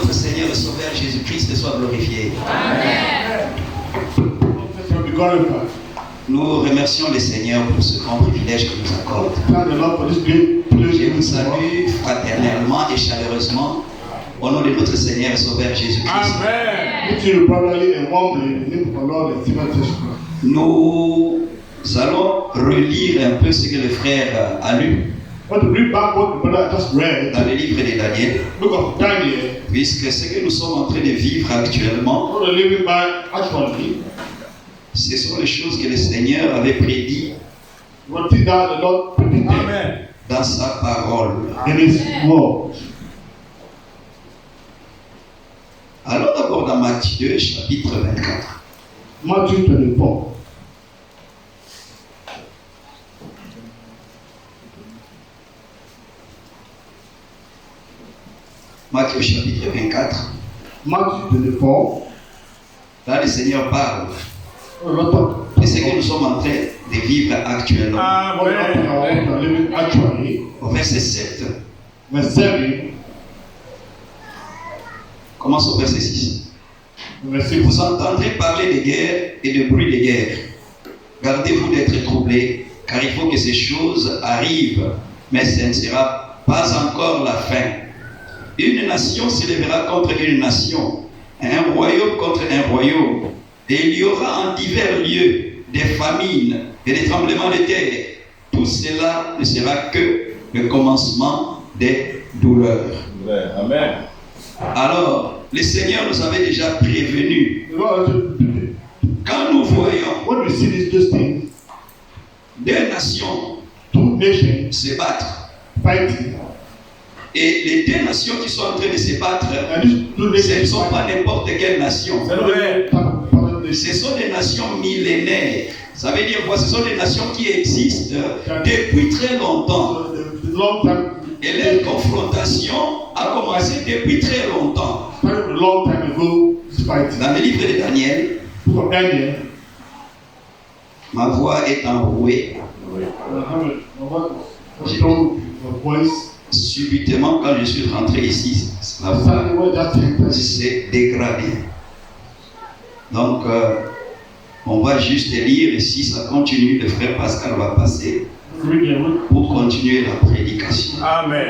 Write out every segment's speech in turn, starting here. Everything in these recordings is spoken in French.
notre Seigneur et Sauveur Jésus-Christ soit glorifié. Amen. Nous remercions le Seigneur pour ce grand privilège qu'il nous accorde. Je vous salue fraternellement et chaleureusement au nom de notre Seigneur et Sauveur Jésus-Christ. Amen. Nous allons relire un peu ce que le frère a lu dans le livre de Daniel, puisque ce que nous sommes en train de vivre actuellement, ce sont les choses que le Seigneur avait prédit dans sa parole. Allons d'abord dans Matthieu chapitre 24. Matthew 24. Matthieu chapitre 24. Matthew 24. Là, le Seigneur parle de ce que nous sommes en train de vivre actuellement. Au verset 7. Verse 7. Commence au verset 6. Verse 6. Vous entendrez parler de guerre et de bruit de guerre. Gardez-vous d'être troublés, car il faut que ces choses arrivent, mais ce ne sera pas encore la fin. Une nation s'élèvera contre une nation, un royaume contre un royaume, et il y aura en divers lieux des famines et des tremblements de terre. Tout cela ne sera que le commencement des douleurs. Amen. Alors, le Seigneur nous avait déjà prévenus. Quand nous voyons When we see these things, deux nations two nations se battre, fighting, et les deux nations qui sont en train de se battre, and these two ce ne nations sont pas n'importe quelle nation. Ce sont des nations millénaires. Ça veut dire quoi? Ce sont des nations qui existent depuis très longtemps. long time, Et leur confrontation a commencé depuis très longtemps. long time ago, this fighting. Dans le livre de Daniel, Book of Daniel, ma voix est enrouée. voice. Subitement, quand je suis rentré ici, ma voix s'est dégradée. Donc, on va juste lire, et si ça continue, le frère Pascal va passer pour continuer la prédication. Amen.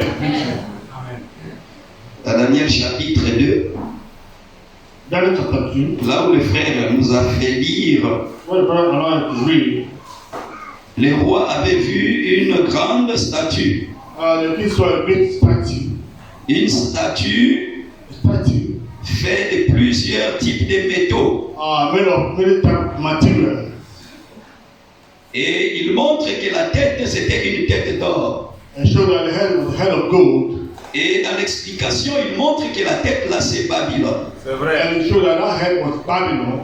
Dans Daniel chapitre 2, Daniel chapter 2, là où le frère nous a fait lire, when the brother allowed to read, le roi avait vu une grande statue. the king saw a big statue. Une statue A statue faite de plusieurs types de métaux. made of many type of material. Et il montre que la tête, c'était une tête d'or. And showed that the head was a head of gold. Et dans l'explication, il montre que la tête là, c'est Babylone. C'est vrai. And it showed that that head was Babylon.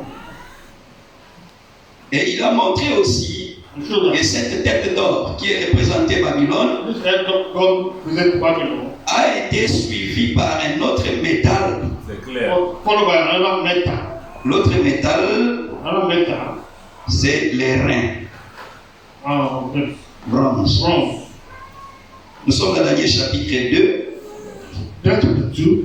Et il a montré aussi It showed que that cette tête d'or qui est représentée Babylone this head of God represents Babylon. a été suivie par un autre métal. C'est clair. Followed by another metal. L'autre métal, Another metal. c'est les reins, The bronze. bronze. Nous sommes dans Daniel chapitre 2. Daniel chapter 2.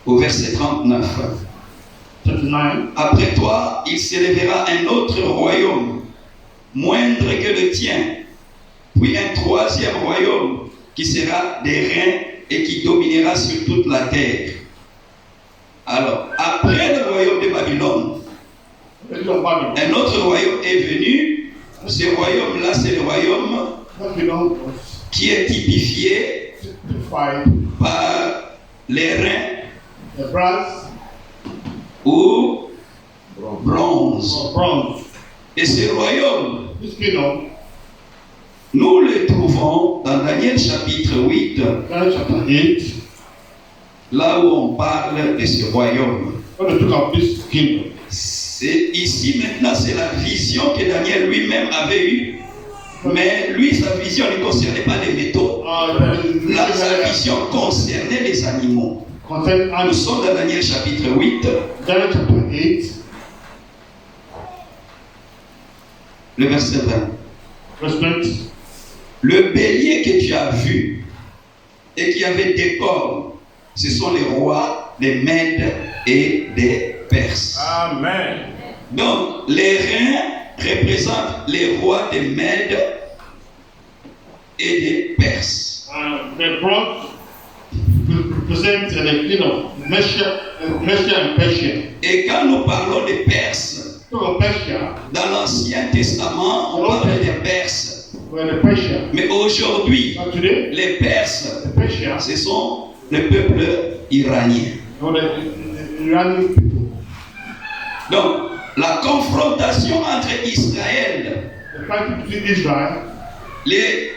Au verset 39. Chapter 9. Après toi, il s'élèvera un autre royaume, moindre que le tien, puis un troisième royaume qui sera des reins et qui dominera sur toute la terre. Alors, après le royaume de Babylone, un autre royaume est venu. Ce royaume-là, c'est le royaume Babylon was qui est typifié typified par les reins the brass ou bronze. or bronze. Et ce royaume, This kingdom, nous le trouvons dans Daniel chapitre 8, Daniel chapter 8, là où on parle de ce royaume. when they took up this kingdom. C'est ici maintenant, c'est la vision que Daniel lui-même avait eue. Mais lui, sa vision ne concernait pas les métaux. Là, sa vision concernait les animaux. Nous sommes dans Daniel chapitre 8. Daniel chapter 8. Le verset 20. Verse 20. Le bélier que tu as vu et qui avait des cornes, ce sont les rois des Mèdes et des Perses. Amen. Donc, les reins représentent les rois des Mèdes et des Perses. The bronze represents the king of Media and Persia. Et quand nous parlons des Perses, So Persia dans l'Ancien Testament, on parlait des Perses. were the Persia. Mais aujourd'hui, But today, les Perses, the Persia ce sont le peuple iranien. or the Iranian people. Donc, la confrontation entre Israël The fight between Israel et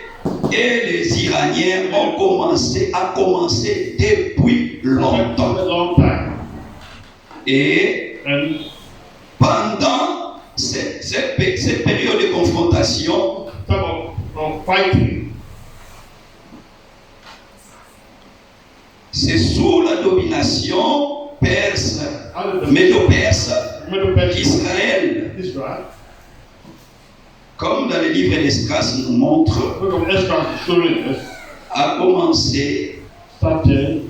les Iraniens a commencé depuis for longtemps. a long time. Et And pendant cette période de confrontation, some of fighting, c'est sous la domination perse, under the médo-perse, Middle Persia, qu'Israël, Israel, comme dans le livre d'Esdras nous montre, look of Esdras showing us, a commencé started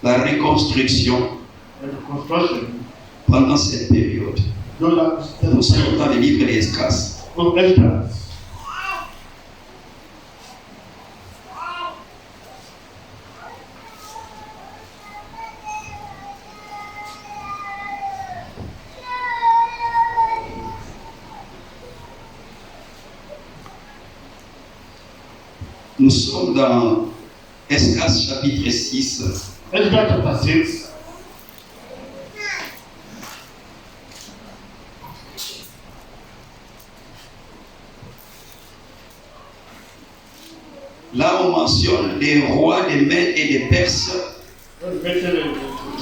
la reconstruction the construction. pendant cette période. Nous sommes dans le livre d'Esdras. Of Esdras. Nous sommes dans Esdras chapitre 6. Esdras chapter 6. Là, on mentionne les rois des Mèdes et des Perses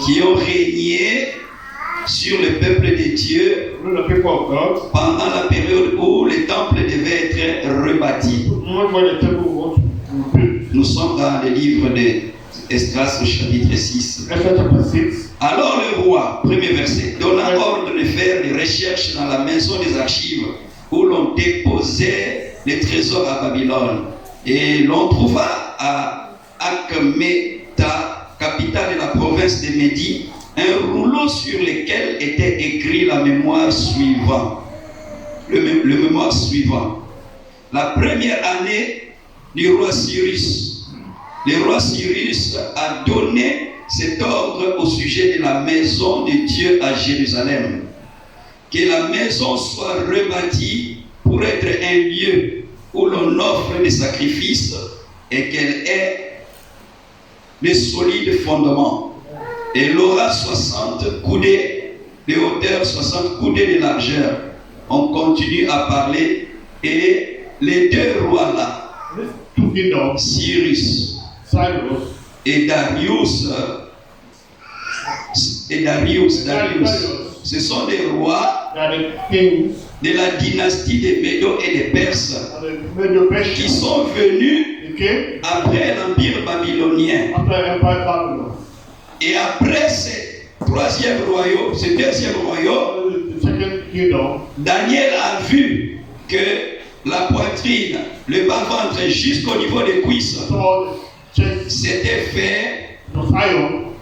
qui ont régné sur le peuple de Dieu The people of God. pendant la période où le temple devait être rebâti. Moment when the temple was built. Nous sommes dans le livre d'Esdras chapitre 6. Esdras chapter 6. Alors le roi, premier verset, donna ordre de faire des recherches dans la maison des archives où l'on déposait les trésors à Babylone. Et l'on trouva à Akhmeta, capitale de la province de Médie, un rouleau sur lequel était écrit la mémoire suivante. Le mémoire suivant. La première année du roi Cyrus. Le roi Cyrus a donné cet ordre au sujet de la maison de Dieu à Jérusalem. Que la maison soit rebâtie pour être un lieu où l'on offre des sacrifices et qu'elle ait des solides fondements. Elle aura 60 coudées de hauteur, 60 coudées de largeur. On continue à parler et les deux rois là, These two kingdoms, Cyrus Cyrus et Darius, ce sont des rois are the kings de la dynastie des Médos et des Perses of the Medo-Persia. qui sont venus They came après l'empire babylonien. after Empire Babylon. Et après ce deuxième royaume, The second kingdom, Daniel a vu que la poitrine, le bas-ventre jusqu'au niveau des cuisses, saw the chest c'était fait was iron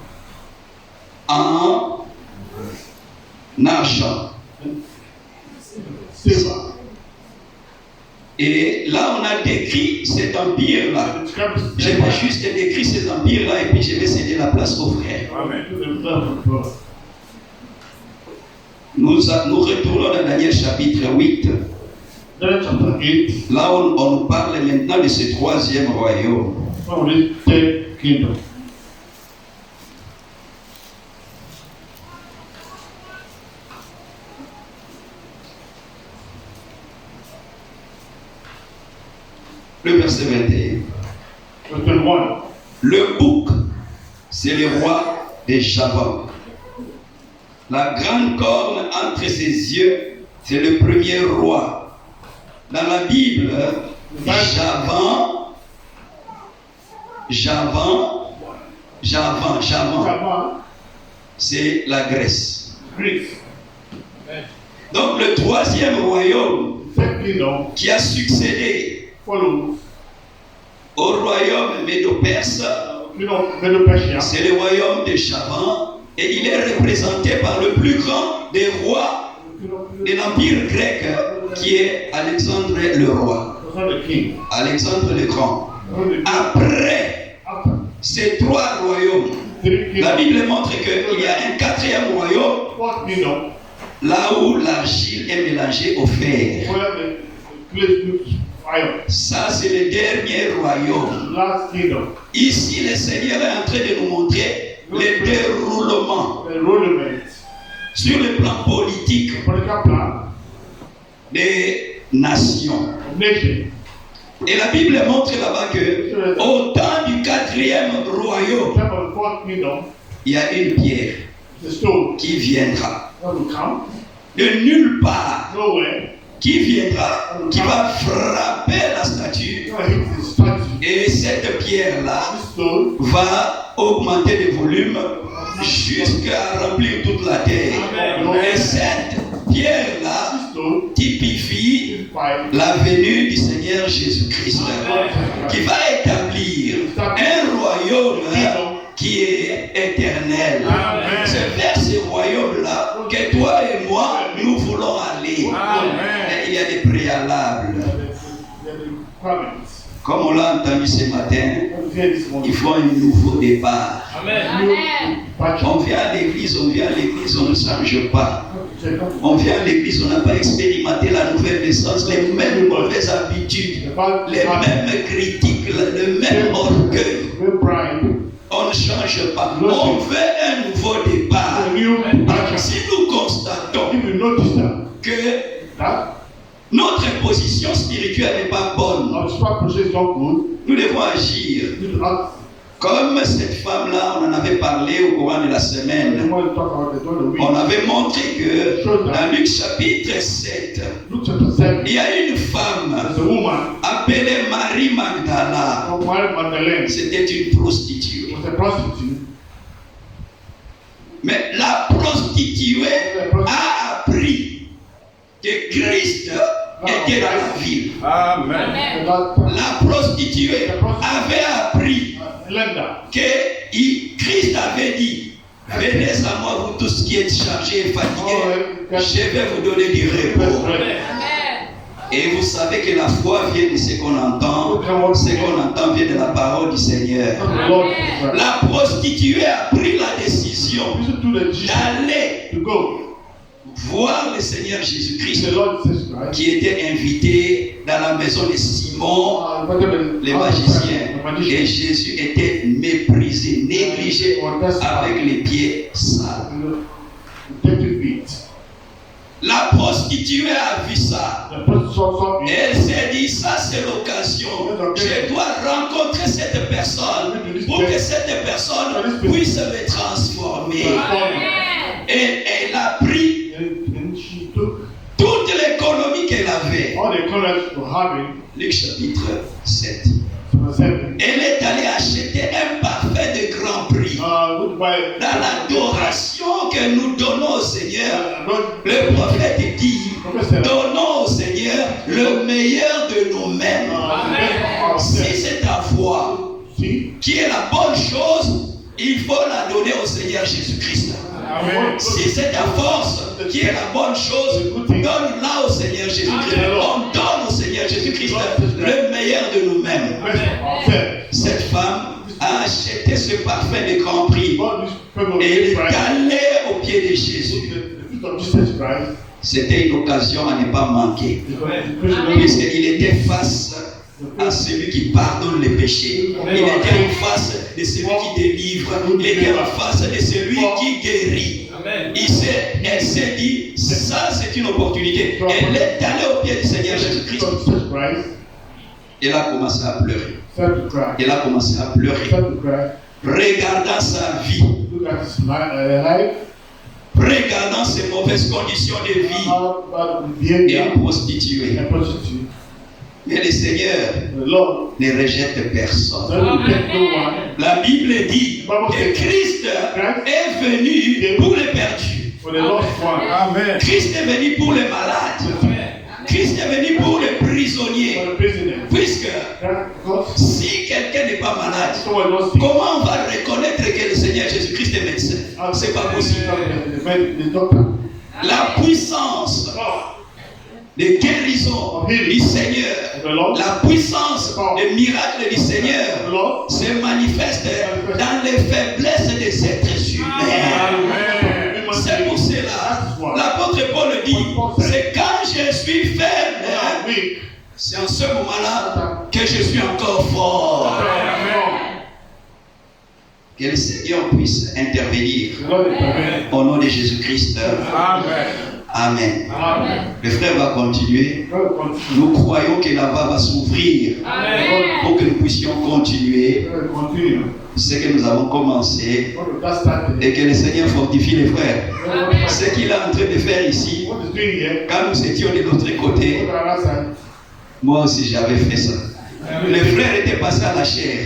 en argent. silver. Et là, on a décrit cet empire-là. It describes Je vais juste décrire cet empire-là et puis je vais céder la place aux frères. Amen. to the blood. Nous retournons dans Daniel chapitre 8. Daniel chapter 8, Là, on nous parle maintenant de ce troisième royaume. from this third kingdom. Le verset 21. Verse 21. Le bouc, c'est le roi des Javan. La grande corne entre ses yeux, c'est le premier roi. Dans la Bible, Javan, Javan, c'est la Grèce. Greece. Donc le troisième royaume Second kingdom qui a succédé follows au royaume médo-perse, kingdom Medo-Persia. c'est le royaume de Chavan, et il est représenté par le plus grand des rois de l'Empire grec, qui est Alexandre le roi, The king. Alexandre le grand. Après After ces trois royaumes, three la kingdoms, Bible montre qu'il y a un quatrième royaume, fourth kingdom, là où l'argile est mélangée au fer. where the place looks fire. Ça, c'est le dernier royaume. Last kingdom, Ici, le Seigneur est en train de nous montrer le déroulement the Roman, sur le plan politique political plan, des nations. nation. Et la Bible montre là-bas que au temps du quatrième royaume, Time of the fourth kingdom, il y a une pierre the stone qui viendra that will come de nulle part, nowhere, qui viendra, qui va frapper la statue. gonna hit the statue. Et cette pierre-là This stone va augmenter de volume jusqu'à remplir toute la terre. Et cette pierre-là this stone typifie is fire. la venue du Seigneur Jésus-Christ, qui va établir un royaume qui est éternel. Amen. C'est vers ce royaume-là que toi et moi, nous voulons aller. Mais il y a des préalables. The requirements. Comme on l'a entendu ce matin, What is here this il morning? faut un nouveau départ. New departure. On vient à l'église, on ne change pas. On vient à l'église, on n'a pas expérimenté la nouvelle naissance, les mêmes mauvaises habitudes, les mêmes critiques, le même orgueil. New pride. On ne change pas. On veut un nouveau départ. A new departure. Si nous constatons If you notice que that notre position spirituelle n'est pas bonne, our spiritual process is not good, nous devons agir. you need to ask. Comme cette femme-là, on en avait parlé au courant de la And semaine. when we talk about the door of the On week, avait montré que dans Luc chapitre 7, Luke chapter 7, il y a une femme there's a woman appelée Marie Magdala. called Mary Magdalene. C'était une prostituée. She was a prostitute. Mais la prostituée a appris que Christ était dans la ville. Amen. And that La prostituée avait appris Linda, que Christ avait dit: venez à moi, vous tous qui êtes chargés et fatigués, je vais vous donner du repos. Et vous savez que la foi vient de ce qu'on entend. Ce qu'on entend vient de la parole du Seigneur. the Lord is right. La prostituée a pris la décision Listen to the Jesus d'aller to go. voir le Seigneur Jésus-Christ, The Lord Jesus Christ. qui était invité dans la maison de Simon, les magiciens. Et Jésus était méprisé, négligé, avec les pieds sales. Dirty feet. La prostituée a vu ça. The person saw Et it. elle s'est dit: ça c'est l'occasion. Je dois rencontrer cette personne pour que cette personne puisse me transformer. Et elle a pris And she took toute l'économie qu'elle avait. all the colors for having. Luc chapitre 7. So I said, Elle est allée acheter un parfum de grand prix. goodbye. Dans l'adoration que nous donnons au Seigneur, Lord, le prophète dit: donnons au Seigneur le meilleur de nous-mêmes. Si c'est ta foi see, qui est la bonne chose, il faut la donner au Seigneur Jésus-Christ. Si c'est ta force qui est la bonne chose, donne-la au Seigneur Jésus-Christ. On donne au Seigneur Jésus-Christ le meilleur de nous-mêmes. Cette femme a acheté ce parfum de grand prix et elle est allée au pied de Jésus. C'était une occasion à ne pas manquer, puisqu'il était face à celui qui pardonne les péchés. Il était en face de celui qui délivre. Il était en face de celui qui guérit. Elle s'est dit: ça c'est une opportunité. Elle est allée au pied du Seigneur Jésus-Christ. Elle a commencé à pleurer. Elle a commencé à pleurer. Regardant sa vie, regardant ses mauvaises conditions de vie, et prostituée. Mais le Seigneur ne rejette personne. La Bible dit que Christ est venu pour les perdus. For the lost one. Amen. Christ est venu pour les malades. Christ est venu pour les prisonniers. For the prisoner. Puisque Because si quelqu'un n'est pas malade, someone not sick. comment on va reconnaître que le Seigneur Jésus-Christ est médecin? C'est pas possible. The doctor. La puissance de guérison du Seigneur, la puissance des miracles du Seigneur se manifeste dans les faiblesses des êtres humains. C'est pour cela, l'apôtre Paul dit, c'est quand je suis faible, c'est en ce moment-là que je suis encore fort. Que le Seigneur puisse intervenir au nom de Jésus-Christ. Amen. Le frère va continuer. Nous croyons que la voie va s'ouvrir pour que nous puissions continuer ce que nous avons commencé et que le Seigneur fortifie les frères. Ce qu'il est en train de faire ici, quand nous étions de l'autre côté, moi aussi j'avais fait ça. Le frère était passé à la chair.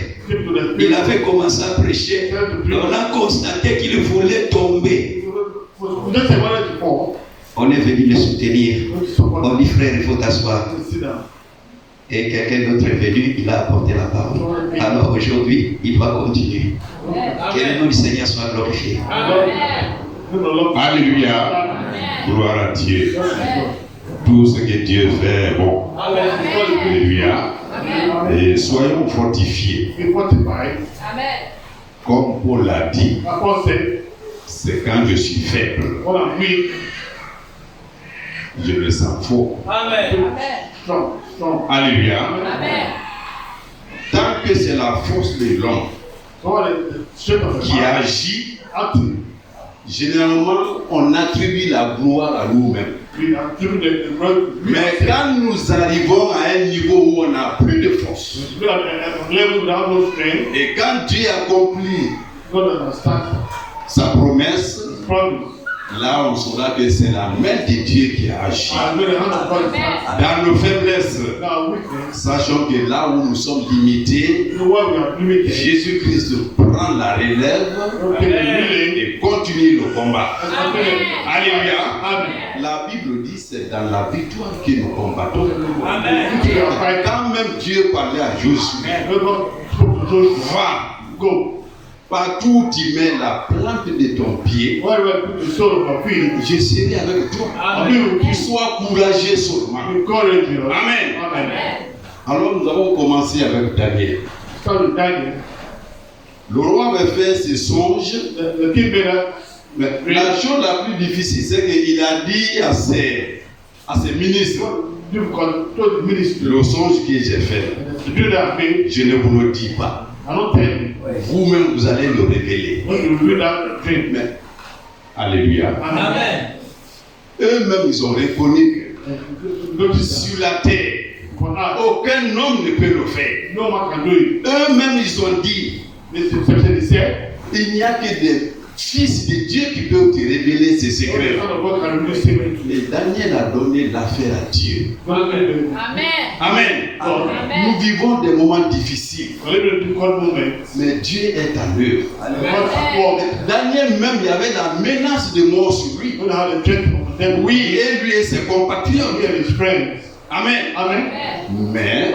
Il avait commencé à prêcher. On a constaté qu'il voulait tomber. On est venu le soutenir. On dit frère, il faut t'asseoir. Et quelqu'un d'autre est venu, il a apporté la parole. Alors aujourd'hui, il va continuer. Que le nom du Seigneur soit glorifié. Alléluia. Gloire à Dieu. Tout ce que Dieu fait est bon. Alléluia. Et soyons fortifiés. Comme Paul l'a dit, c'est quand je suis faible, je me sens fort. Alléluia. Tant que c'est la force de l'homme qui agit, généralement on attribue la gloire à nous-mêmes. Mais quand nous arrivons à un niveau où on n'a plus de force, et quand Dieu accomplit sa promesse, là on saura que c'est la main de Dieu qui a agi. Dans nos faiblesses, sachant que là où nous sommes limités, Jésus-Christ prend la relève et continue le combat. Alléluia. La Bible dit c'est dans la victoire que nous combattons. Quand même Dieu parlait à Josué, va, go. Partout où tu mets la plante de ton pied, je serai avec toi. Tu sois courageux seulement. Amen. Alors nous avons commencé avec Daniel. Le roi avait fait ses songes. Mais la chose la plus difficile, c'est qu'il a dit à ses ministres, le songe que j'ai fait, je ne vous le dis pas. Vous-même, vous allez le révéler. Mais, alléluia. Amen. Eux-mêmes, ils ont reconnu que sur la terre, aucun homme ne peut le faire. Eux-mêmes, ils ont dit, il n'y a que des fils de Dieu qui peuvent te révéler ses secrets. Et Daniel a donné l'affaire à Dieu. Amen. Nous vivons des moments difficiles. Mais Dieu est à l'œuvre. Daniel même, il y avait la menace de mort sur lui. Oui, et lui et ses compatriotes. Amen. Mais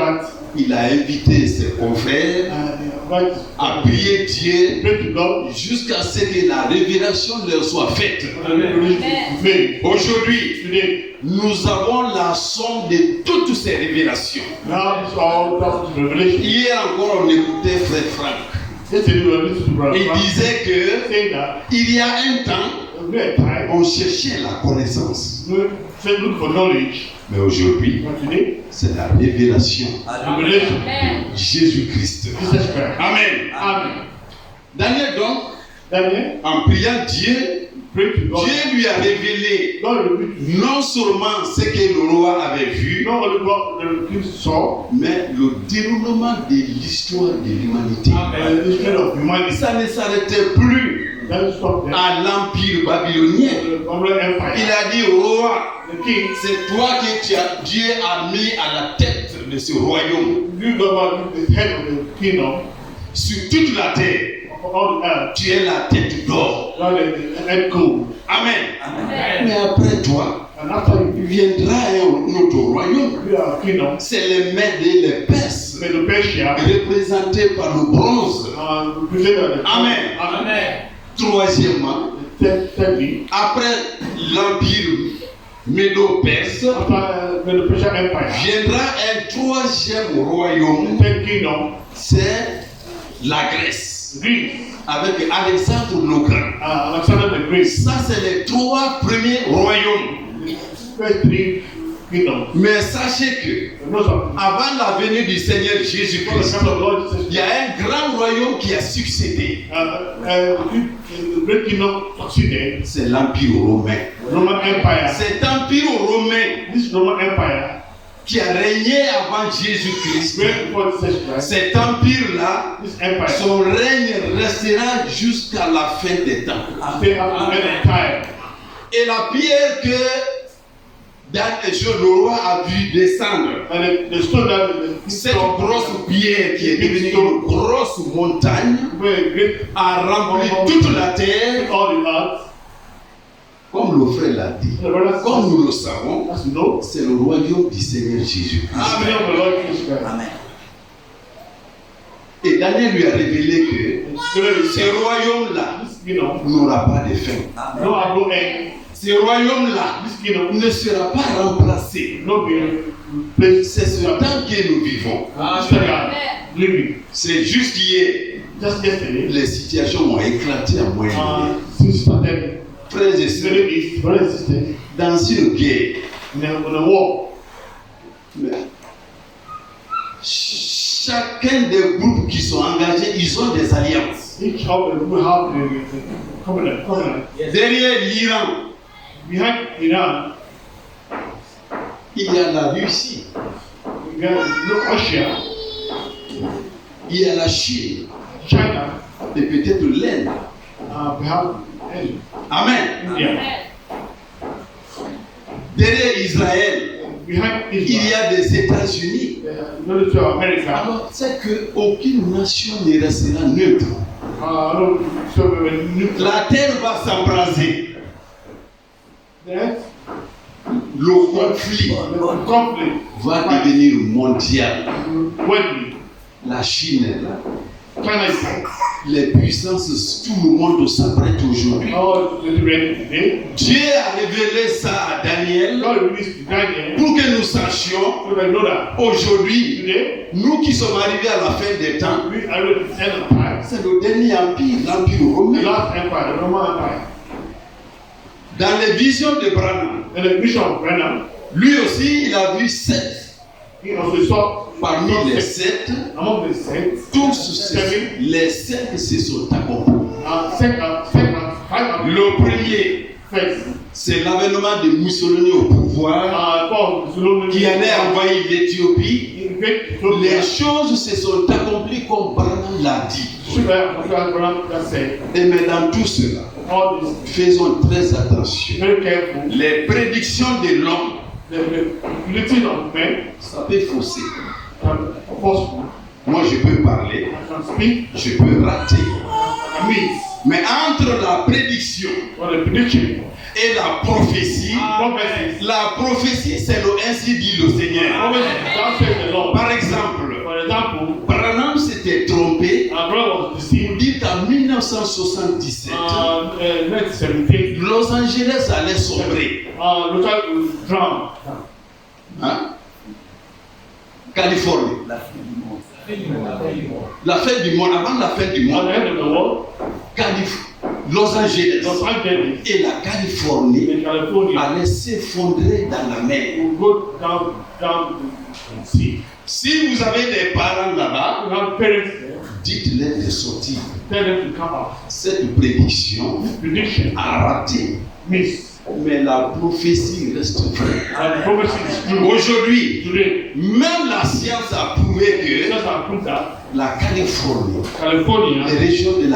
il a invité ses confrères à prier Dieu jusqu'à ce que la révélation leur soit faite. Aujourd'hui, nous avons la somme de toutes ces révélations. Hier encore, on écoutait Frère Franck. Il disait que il y a un temps, on cherchait la connaissance. Mais aujourd'hui, c'est la révélation de Jésus-Christ. Amen. Daniel donc, en priant Dieu, Dieu lui a révélé non seulement ce que le roi avait vu, mais le déroulement de l'histoire de l'humanité. Ça ne s'arrêtait plus à l'empire babylonien. Il a dit au roi, c'est toi que Dieu a mis à la tête de ce royaume. Sur toute la terre, tu es la tête d'or. God the head cool. Amen. Amen. Mais après toi, And after you viendra un autre royaume. be a kingdom, C'est les Mèdes et les Perses, Medo-Persia, représentés par le bronze. represented the Amen. Amen. Troisièmement, Thirdly, après l'empire Médo-Perse, after Medo-Persia Empire, viendra un troisième royaume, the third kingdom, c'est la Grèce, Greece, avec Alexandre le Grand. Alexander the Great. Ça, c'est les trois premiers royaumes. First three kingdoms. Mais sachez que, Most of avant la venue du Seigneur the Jésus-Christ, kind of Lord Jesus, il y a un grand royaume qui a succédé. the great kingdom succeeded. C'est l'Empire romain. Roman Empire. Cet empire romain This Roman Empire, qui a régné avant Jésus-Christ, way before Jesus Christ, cet empire-là, this empire, son règne restera jusqu'à la fin des temps. they have to end the time. Et la pierre que le roi a vu descendre, And the stone that the cette grosse pierre qui est devenue une grosse montagne, very great, a rempli toute la terre, all the earth, comme le frère l'a dit, the brothers, comme nous le savons, as you know, c'est le royaume du Seigneur Jésus-Christ. the name of the Lord Jesus Christ. Amen. Et Daniel lui a révélé que ce royaume-là This kingdom, n'aura pas de fin. no have no end. Ce royaume-là This kingdom ne sera pas remplacé. will not be replaced. C'est ce temps que nous vivons. Living. C'est juste hier, Just yesterday, les situations ont éclaté à moyen. since started, Frères et the sœurs, Middle East, brothers and sisters, dans une guerre, in the war, chacun des groupes qui sont engagés, ils ont des alliances. each of them will have the covenant. Derrière l'Iran, Behind Iran, il y a la Russie, we got Russia, il y a la Chine China, et peut-être l'Inde. we have Amen. India. Derrière Israël, Behind il y Israel, a des États-Unis. military of America. Alors, c'est qu'aucune nation ne restera neutre. No, so nuclear. La terre va s'embraser. Then, Le conflit the conflict va devenir mondial. worldly. La Chine est là. China is Les puissances, tout le monde s'apprête aujourd'hui. all ready today. Dieu a révélé ça à Daniel God released the Daniel pour que nous sachions so that know that aujourd'hui, today nous qui sommes arrivés à la fin des temps, we are at the end of time. c'est le dernier empire, l'empire The romain. last empire, the Roman Empire. Dans les visions de Branham, And the vision of Branham, lui aussi, il a vu 7. he also saw Parmi les 7, among the saints, tous les 5 se sont accomplis. second, five, Le premier, first. c'est l'avènement de Mussolini au pouvoir Paul Mussolini, qui allait envahir l'Éthiopie. invade Les Ethiopia. choses se sont accomplies comme Branham l'a dit. Branham just said, Et mais dans tout cela, all this, faisons très attention. very careful. Les prédictions de l'homme, The ability of men ça peut fausser. can possible. Moi, je peux parler, I can speak, je peux rater. I can miss. Mais entre la prédiction But the prediction, et la prophétie, prophecies, la prophétie, c'est le ainsi dit le Seigneur. prophecies, God says the Lord. Par exemple, For example, Branham s'était trompé our brother was pour deceived dire qu'en 1977, 1917. Los Angeles allait sombrer. Local drown. Hein? Californie. La fin du monde. La fin du monde, avant la fin du At monde, the end of the world, Los Angeles Los Angeles et la Californie in California allaient s'effondrer dans la mer. will go down the sea. Si vous avez des parents là-bas, You have parents there, dites-les de sortir. tell them to come out. Cette prédiction This prediction a raté, means mais la prophétie reste vraie. and prophecy is true. Aujourd'hui, Today, même la science a prouvé que just have proved that la Californie, California, les régions de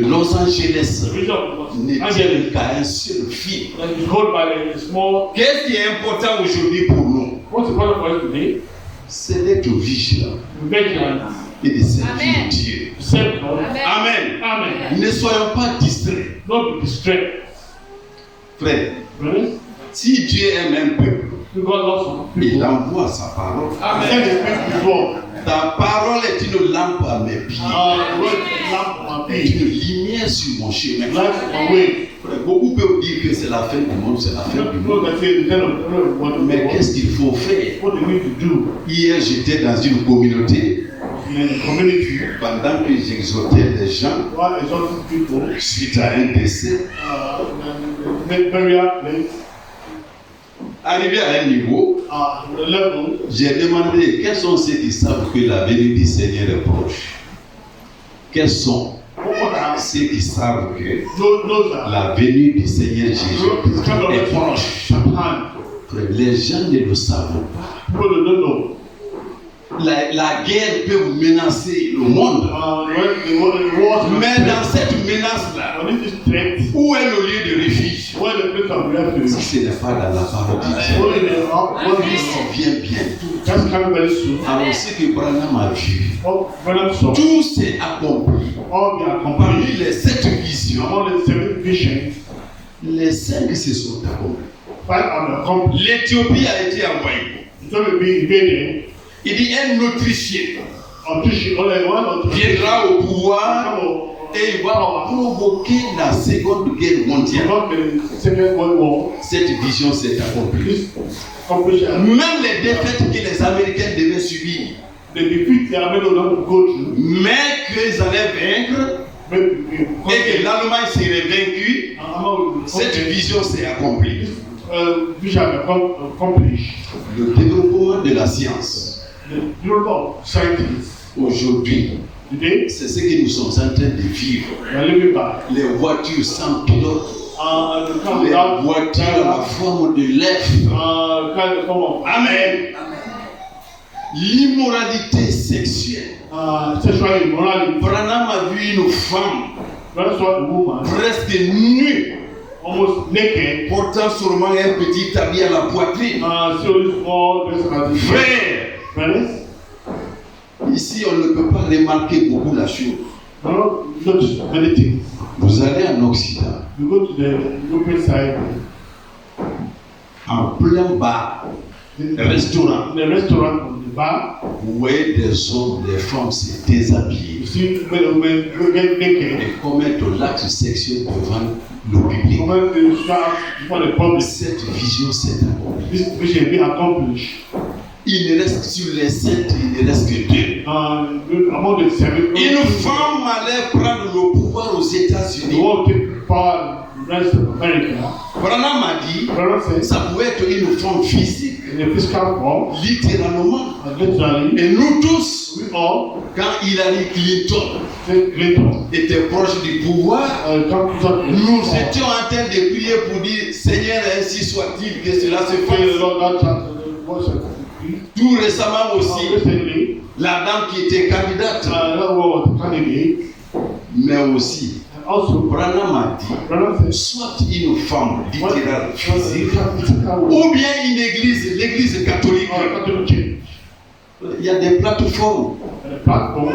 Los Angeles, the region of Los ne Angeles, tiennent qu'à un seul fil. that is held by a small. Qu'est-ce qui est important aujourd'hui pour nous? What's important for us today? C'est d'être vigilant To make it et de servir Amen. Dieu. to serve God. Amen. Amen. Ne soyons pas distraits not be distressed. Frère, Brothers, si Dieu aime un peuple, God loves some il people. envoie sa parole. He sent His people before. Ta parole est une lampe à mes pieds, The word is lamp on my est feet, une lumière sur mon chemin. light on my way. Frère, beaucoup peuvent dire que c'est la fin du monde, c'est la fin du People monde. that say the end of the world, what Mais qu'est-ce qu'il faut faire? do we need to do Hier, j'étais dans une communauté in a community? pendant que j'exhortais les gens While exalting people, suite à un décès. make burial place, Arrivé à un niveau, the level. j'ai demandé quels sont ceux qui savent que la venue du Seigneur est proche. Quels sont What are ceux qui savent que those are la venue du Seigneur Jésus kind of est proche? hand. Les gens ne le savent pas. People that don't know. La guerre peut menacer le monde. When the wars Mais dans cette menace-là, when it is threat, où est le lieu de refuge? where the place of refuge, Si ce n'est pas dans la parole de Dieu, only the what is il vient bientôt. just coming very soon. Alors ce que Branham a vu, Oh, Brother, so tout s'est accompli. all the Parmi accomplished, les 7 visions, among the 7 visions, les 5 se sont accomplis. 5 are accomplished. L'Éthiopie a été envoyée. It's going to be invaded. Il dit un Autrichien Only one or two viendra au pouvoir et il va provoquer la Seconde Guerre mondiale. about the Second World War. Cette vision s'est accomplie. This accomplished Même les défaites que les Américains devaient subir, the defeat they are made of to go through. mais qu'ils allaient vaincre et que l'Allemagne serait vaincue, cette vision s'est accomplie. Vision accomplished. Le développement de la science, The global scientists aujourd'hui, today c'est ce que nous sommes en train de vivre. they are living by Les voitures sans pilote, the kind les of voitures à la forme de l'œuf. kind of form of Amen. L'immoralité sexuelle. sexual immorality. Branham a vu une femme That's what a woman presque nue, almost naked. portant seulement un petit habit à la poitrine. So small dress as a Frère, brothers. ici on ne peut pas remarquer beaucoup la chose. No, notice many things. Vous allez en Occident, You go to the European side, en plein bar, restaurant, in the restaurant, in the bar, vous voyez des hommes, des femmes se déshabiller you see men and women who get naked. et commettre l'acte sexuel devant le public. When they start before the public, Cette vision s'est accomplie. this vision be accomplished. Il ne reste sur les 7, il ne reste que 2. Among the 7, Une femme allait prendre le pouvoir aux the États-Unis. world take power in the rest of America. Branham a dit, Brother says, ça pouvait être une forme physique, in a physical form, littéralement. literally, Et nous tous, we all, quand Hillary Clinton say Clinton, était proche du pouvoir, come to that nous étions en train de prier pour dire, Seigneur, ainsi soit-il, que cela se Pray the fasse. Lord that chapter, verse 53. Tout récemment aussi, Recently, la dame qui était candidate, that was the candidate, mais aussi, and also, Branham a dit, Brother says, soit une femme littérale physique, physical world, ou bien une église, l'église catholique. Catholic Church, Il y a des plateformes. and a platform.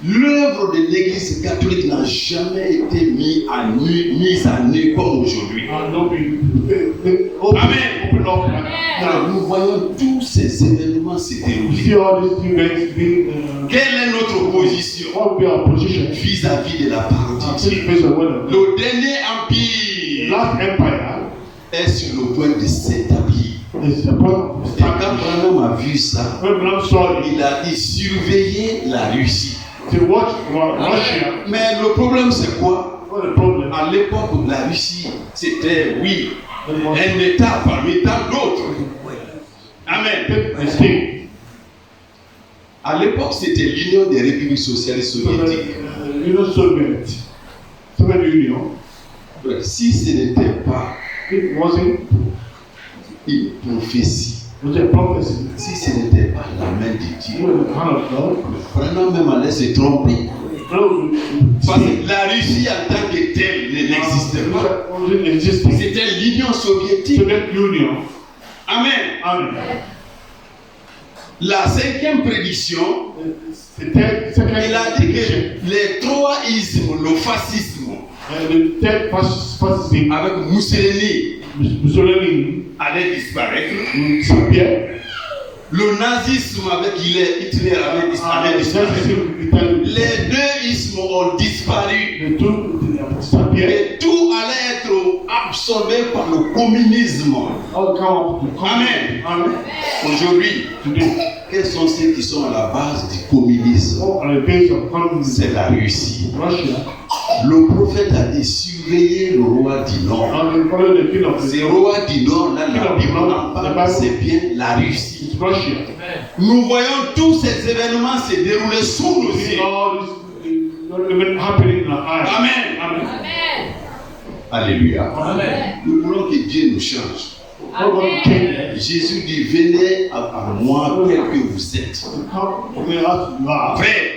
L'œuvre de l'église catholique n'a jamais été mise à nu comme aujourd'hui. Don't be open, Amen. open up. Alors, nous voyons tous ces événements se You dérouler. see all these events being, Quelle est notre position what will be our position vis-à-vis de la parole de in Dieu? face of one of them. Le dernier The empire last empire est sur le point de s'établir. is the point of Et quand establishment. Branham a vu ça, When Brother saw it, il a dit surveiller la Russie. to watch Russia, Mais le problème c'est quoi? what the problem? À l'époque, la Russie, c'était, oui, It was un État parmi tant d'autres. Amen. a state. À l'époque, c'était l'Union des républiques socialistes So soviétiques. Soviet Union, Si ce n'était pas it wasn't, une prophétie, it was a prophecy. si ce n'était pas la main de It Dieu, was the hand of God. Branham même allait se tromper. Parce See, que la Russie en tant que telle n'existait pas. wasn't existing. C'était l'Union soviétique. Soviet Union. Amen. Amen. La 5e prédiction, The second il a dit que les trois ismes, le fascisme, the third fascism, avec Mussolini, Mussolini, allait disparaître. disappear. Le nazisme avec Hitler allait disparaître. Les deux ismes ont disparu. The two disappear. Et tout allait être absorbé par le communisme. All come up to Amen. Amen. Aujourd'hui, Today, quels sont ceux qui sont à la base du communisme? all are the base of communism. C'est la Russie. Russia. Le prophète a dit surveillez le roi du Nord. And they follow the king of Ce the roi du Nord, là, la Bible en parle, c'est bien la Russie. It's Russia. Nous voyons tous ces événements se dérouler sous nos See yeux. all this even happening in our eyes. Amen. Amen. Alléluia. Amen. Nous voulons que Dieu nous change. God will change. Jésus dit venez à moi tel que vous êtes. Come to me as you are. Frère,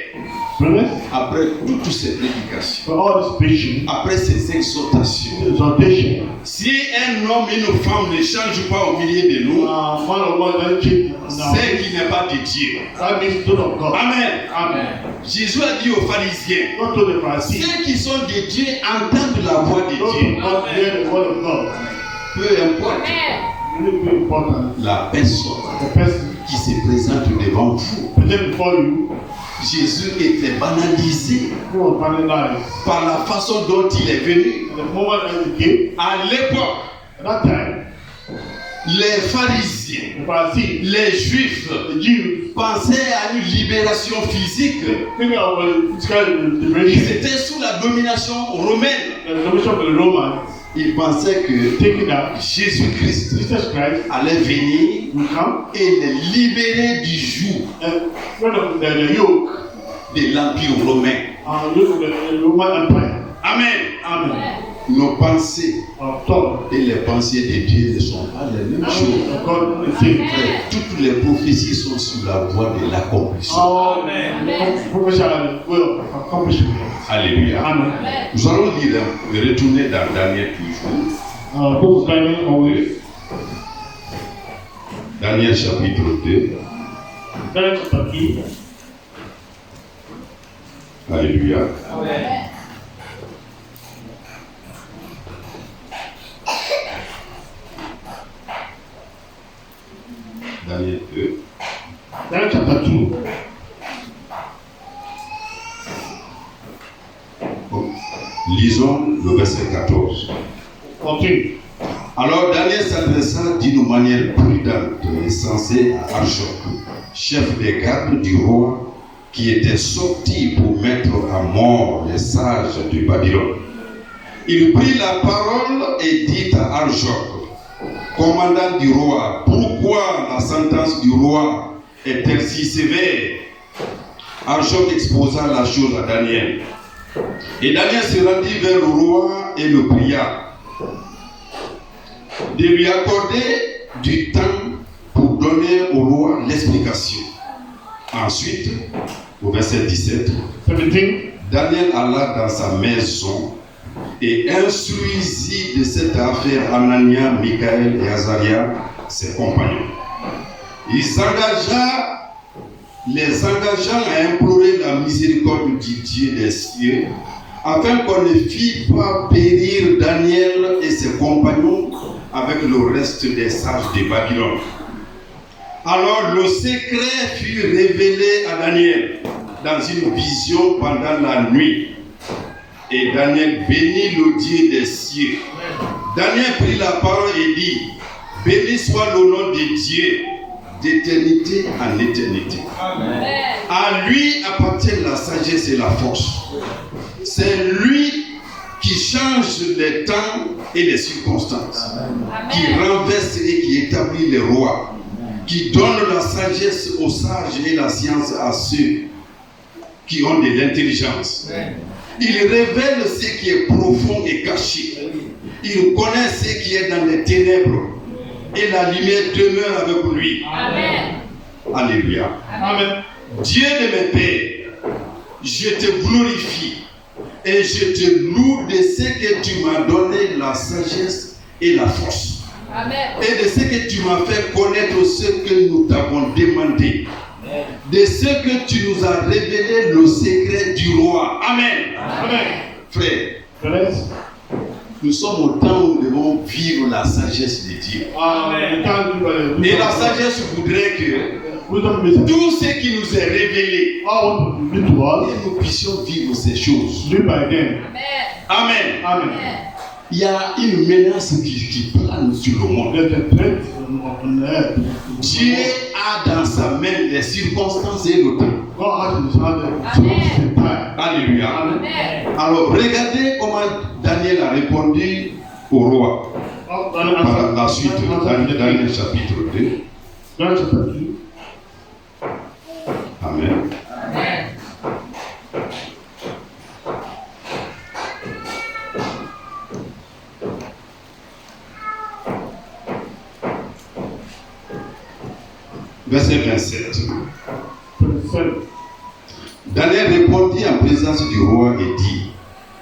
Brothers, après toutes ces prédications, for all this preaching, après ces exhortations, exhortation, si un homme et une femme ne changent pas au milieu de nous, one of one that change now. c'est qu'il n'est pas de Dieu. That means son of God. Amen. Amen. Jésus a dit aux pharisiens, Not to the Pharisees. ceux qui sont de Dieu entendent la voix de Those Dieu. who not hear the word of God. Peu importe Really important. la personne The person qui se présente devant vous, present before you, Jésus était banalisé who was vandalized. par la façon dont il est venu. And the moment that he came, À l'époque, at that time, les pharisiens, the Pharisees, les juifs the Jews, pensaient à une libération physique. thinking of physical Ils liberation, étaient sous la domination romaine. the domination of the Romans, Ils pensaient que taking that Jésus-Christ Jesus Christ allait venir will come et les libérer du joug and front of the yoke de l'Empire romain. the Roman Empire. Amen. Amen. Nos pensées Of thought. et les pensées de Dieu ne sont pas les mêmes choses. Of God is saying. Frère, toutes les prophéties sont sur la voie de l'accomplissement. Professional will accomplishment. Alléluia. Amen. Nous allons lire, retourner dans Daniel toujours. Book Daniel always. Daniel chapitre 2. Daniel chapter 2. Alléluia. Daniel 2. Daniel chapter 2. Bon. Lisons le verset 14. Okay. Alors Daniel s'adressa d'une manière prudente et sensée à Archoc, chef des gardes du roi, qui était sorti pour mettre à mort les sages de Babylone. Il prit la parole et dit à Archoc, commandant du roi, pourquoi la sentence du roi est-elle si sévère? Archoc exposa la chose à Daniel. Et Daniel se rendit vers le roi et le pria de lui accorder du temps pour donner au roi l'explication. Ensuite, au verset 17, 17. Daniel alla dans sa maison et instruisit de cette affaire Anania, Michaël et Azaria, ses compagnons. Les engageant à implorer la miséricorde du Dieu des cieux, afin qu'on ne fît pas périr Daniel et ses compagnons avec le reste des sages de Babylone. Alors le secret fut révélé à Daniel dans une vision pendant la nuit. Et Daniel bénit le Dieu des cieux. Daniel prit la parole et dit, béni soit le nom de Dieu d'éternité en éternité. Amen. À lui appartient la sagesse et la force. C'est lui qui change les temps et les circonstances, Amen. Qui renverse et qui établit les rois, Amen. Qui donne la sagesse aux sages et la science à ceux qui ont de l'intelligence. Amen. Il révèle ce qui est profond et caché. Il connaît ce qui est dans les ténèbres et la lumière demeure avec lui. Amen. Alléluia. Amen. Dieu de mes pères, je te glorifie et je te loue de ce que tu m'as donné la sagesse et la force. Amen. Et de ce que tu m'as fait connaître ce que nous t'avons demandé. Amen. De ce que tu nous as révélé le secret du roi. Amen. Amen. Frère, Frères, Nous sommes au temps où nous devons vivre la sagesse de Dieu. Et la sagesse voudrait que tout ce qui nous est révélé, et nous puissions vivre ces choses. Amen. Il y a une menace qui plane sur le monde. Dieu a dans sa main les circonstances et le temps. Alléluia. Alors, regardez comment Daniel a répondu au roi. Par la suite, Daniel chapitre 2. Amen. Verset 27. Daniel répondit en présence du roi et dit: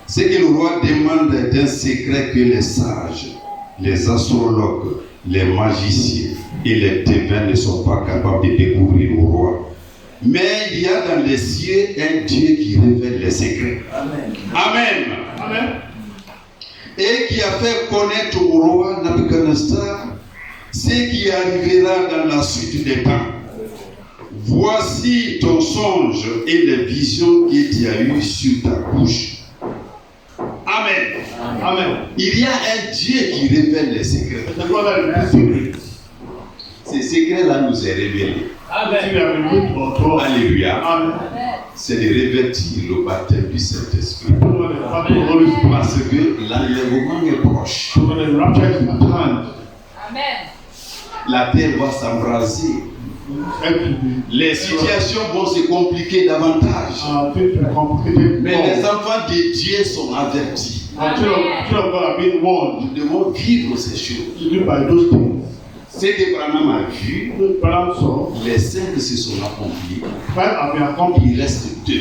ce que le roi demande est un secret que les sages, les astrologues, les magiciens et les devins ne sont pas capables de découvrir au roi. Mais il y a dans les cieux un Dieu qui révèle les secrets. Amen. Amen. Amen. Et qui a fait connaître au roi Nabuchodonosor ce qui arrivera dans la suite des temps. Voici ton songe et les visions que tu as eues sur ta bouche. Amen. Amen. Il y a un Dieu qui révèle les secrets. Ces secrets-là nous est révélés. Amen. Alléluia. Amen. C'est de revêtir le baptême du Saint-Esprit. Parce que l'enlèvement est proche. Amen. La terre va s'embraser. Les situations vont se compliquer davantage. Mais les enfants de Dieu sont avertis. Nous devons vivre ces choses. Ce que Branham a vu, les 5 se sont accomplis. Il reste 2.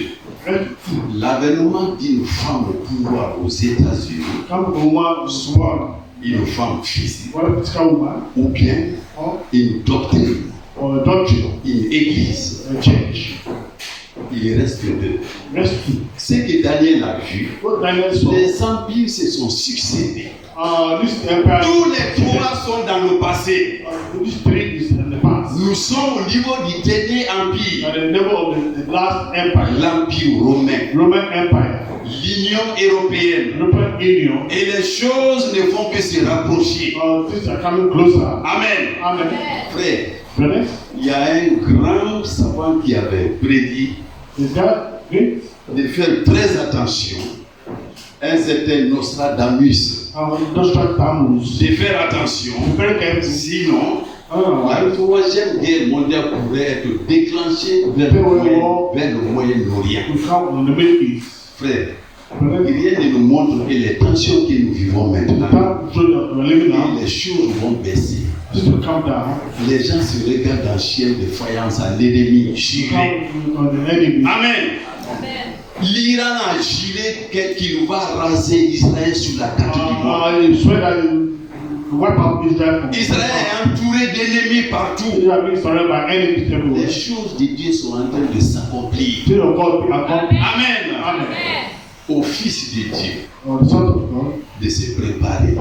L'avènement d'une femme au pouvoir aux États-Unis, soit une femme physique, ou bien une doctrine, une église. Il reste 2. Ce que Daniel a vu, les empires se sont succédés. Tous les 3 sont dans le passé. Nous sommes au niveau du dernier empire. L'empire romain. L'Union européenne. Et les choses ne font que se rapprocher. Amen. Frère, il y a un grand savant qui avait prédit de faire très attention. Un certain Nostradamus. De faire attention. Sinon, la 3e guerre mondiale pourrait être déclenchée vers le Moyen-Orient. Frère, rien ne nous montre que les tensions que nous vivons maintenant, les choses vont baisser. Les gens se regardent en chien de faïence à l'ennemi juré. Amen. L'Iran a juré qu'il va raser Israël sur la carte du monde. Israël est entouré d'ennemis partout. Les choses de Dieu sont en train de s'accomplir. Amen. Au Fils de Dieu de se préparer,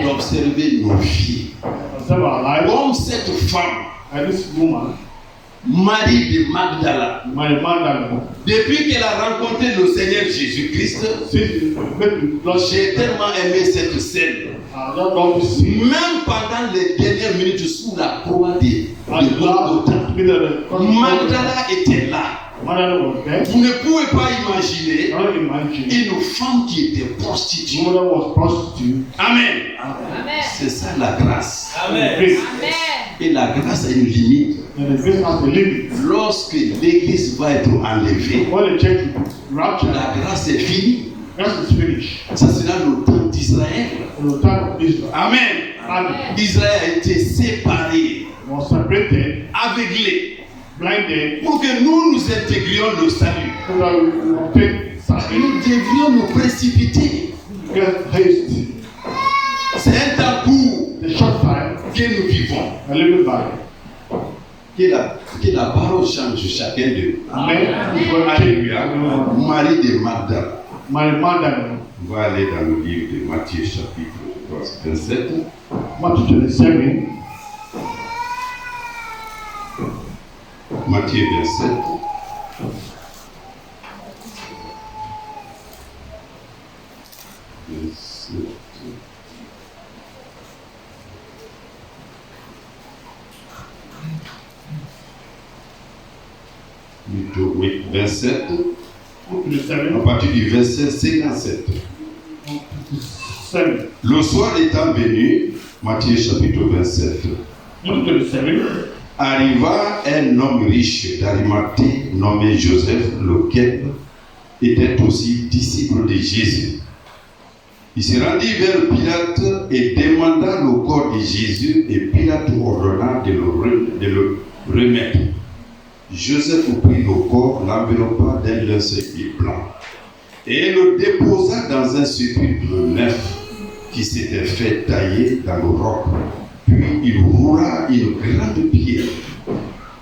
d'observer nos vies. Comme cette femme, Marie de Magdala, depuis qu'elle a rencontré le Seigneur Jésus-Christ, j'ai tellement aimé cette scène. Même pendant les dernières minutes sous la croix de Golgotha, Magdala était là. Vous ne pouvez pas imaginer une femme qui était prostituée. Amen. C'est ça la grâce. Amen. Et la grâce a une limite. Lorsque l'église va être enlevée, la grâce est finie. Ça sera le temps d'Israël. Amen. Israël a été séparé, aveuglé, pour que nous intégrions le salut. Nous devrions nous précipiter. C'est un temps court que nous vivons. Que la parole change chacun d'eux. Amen. Alléluia. Marie de Magdala. Mary Magdalene. On va aller dans le livre de Matthieu chapitre 27. Matthew 27. Matthieu 27. Plutôt, oui, 27. À partir du verset 57. Le soir étant venu, Matthieu chapitre 27. Arriva un homme riche d'Arimathée nommé Joseph, lequel était aussi disciple de Jésus. Il se rendit vers Pilate et demanda le corps de Jésus, et Pilate ordonna de le remettre. Joseph prit le corps, l'enveloppa d'un linceul blanc et le déposa dans un sépulcre neuf qui s'était fait tailler dans le roc. Puis il roula une grande pierre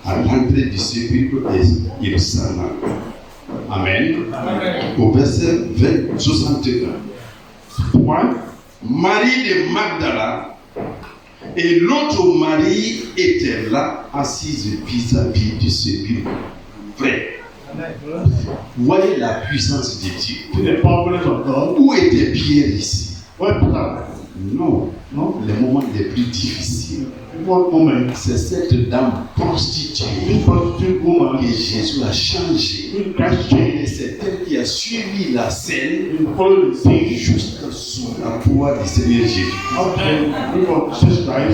à l'entrée du sépulcre et il s'en alla. Amen. Amen. Au verset 61. Marie de Magdala et l'autre Marie étaient là, assises vis-à-vis du sépulcre. Frère, voyez la puissance de Dieu. Où était Pierre ici? Non, les moments les plus difficiles. C'est cette dame prostituée que Jésus a changé. Et c'est elle qui a suivi la scène jusqu'à sous la voix du Seigneur Jésus.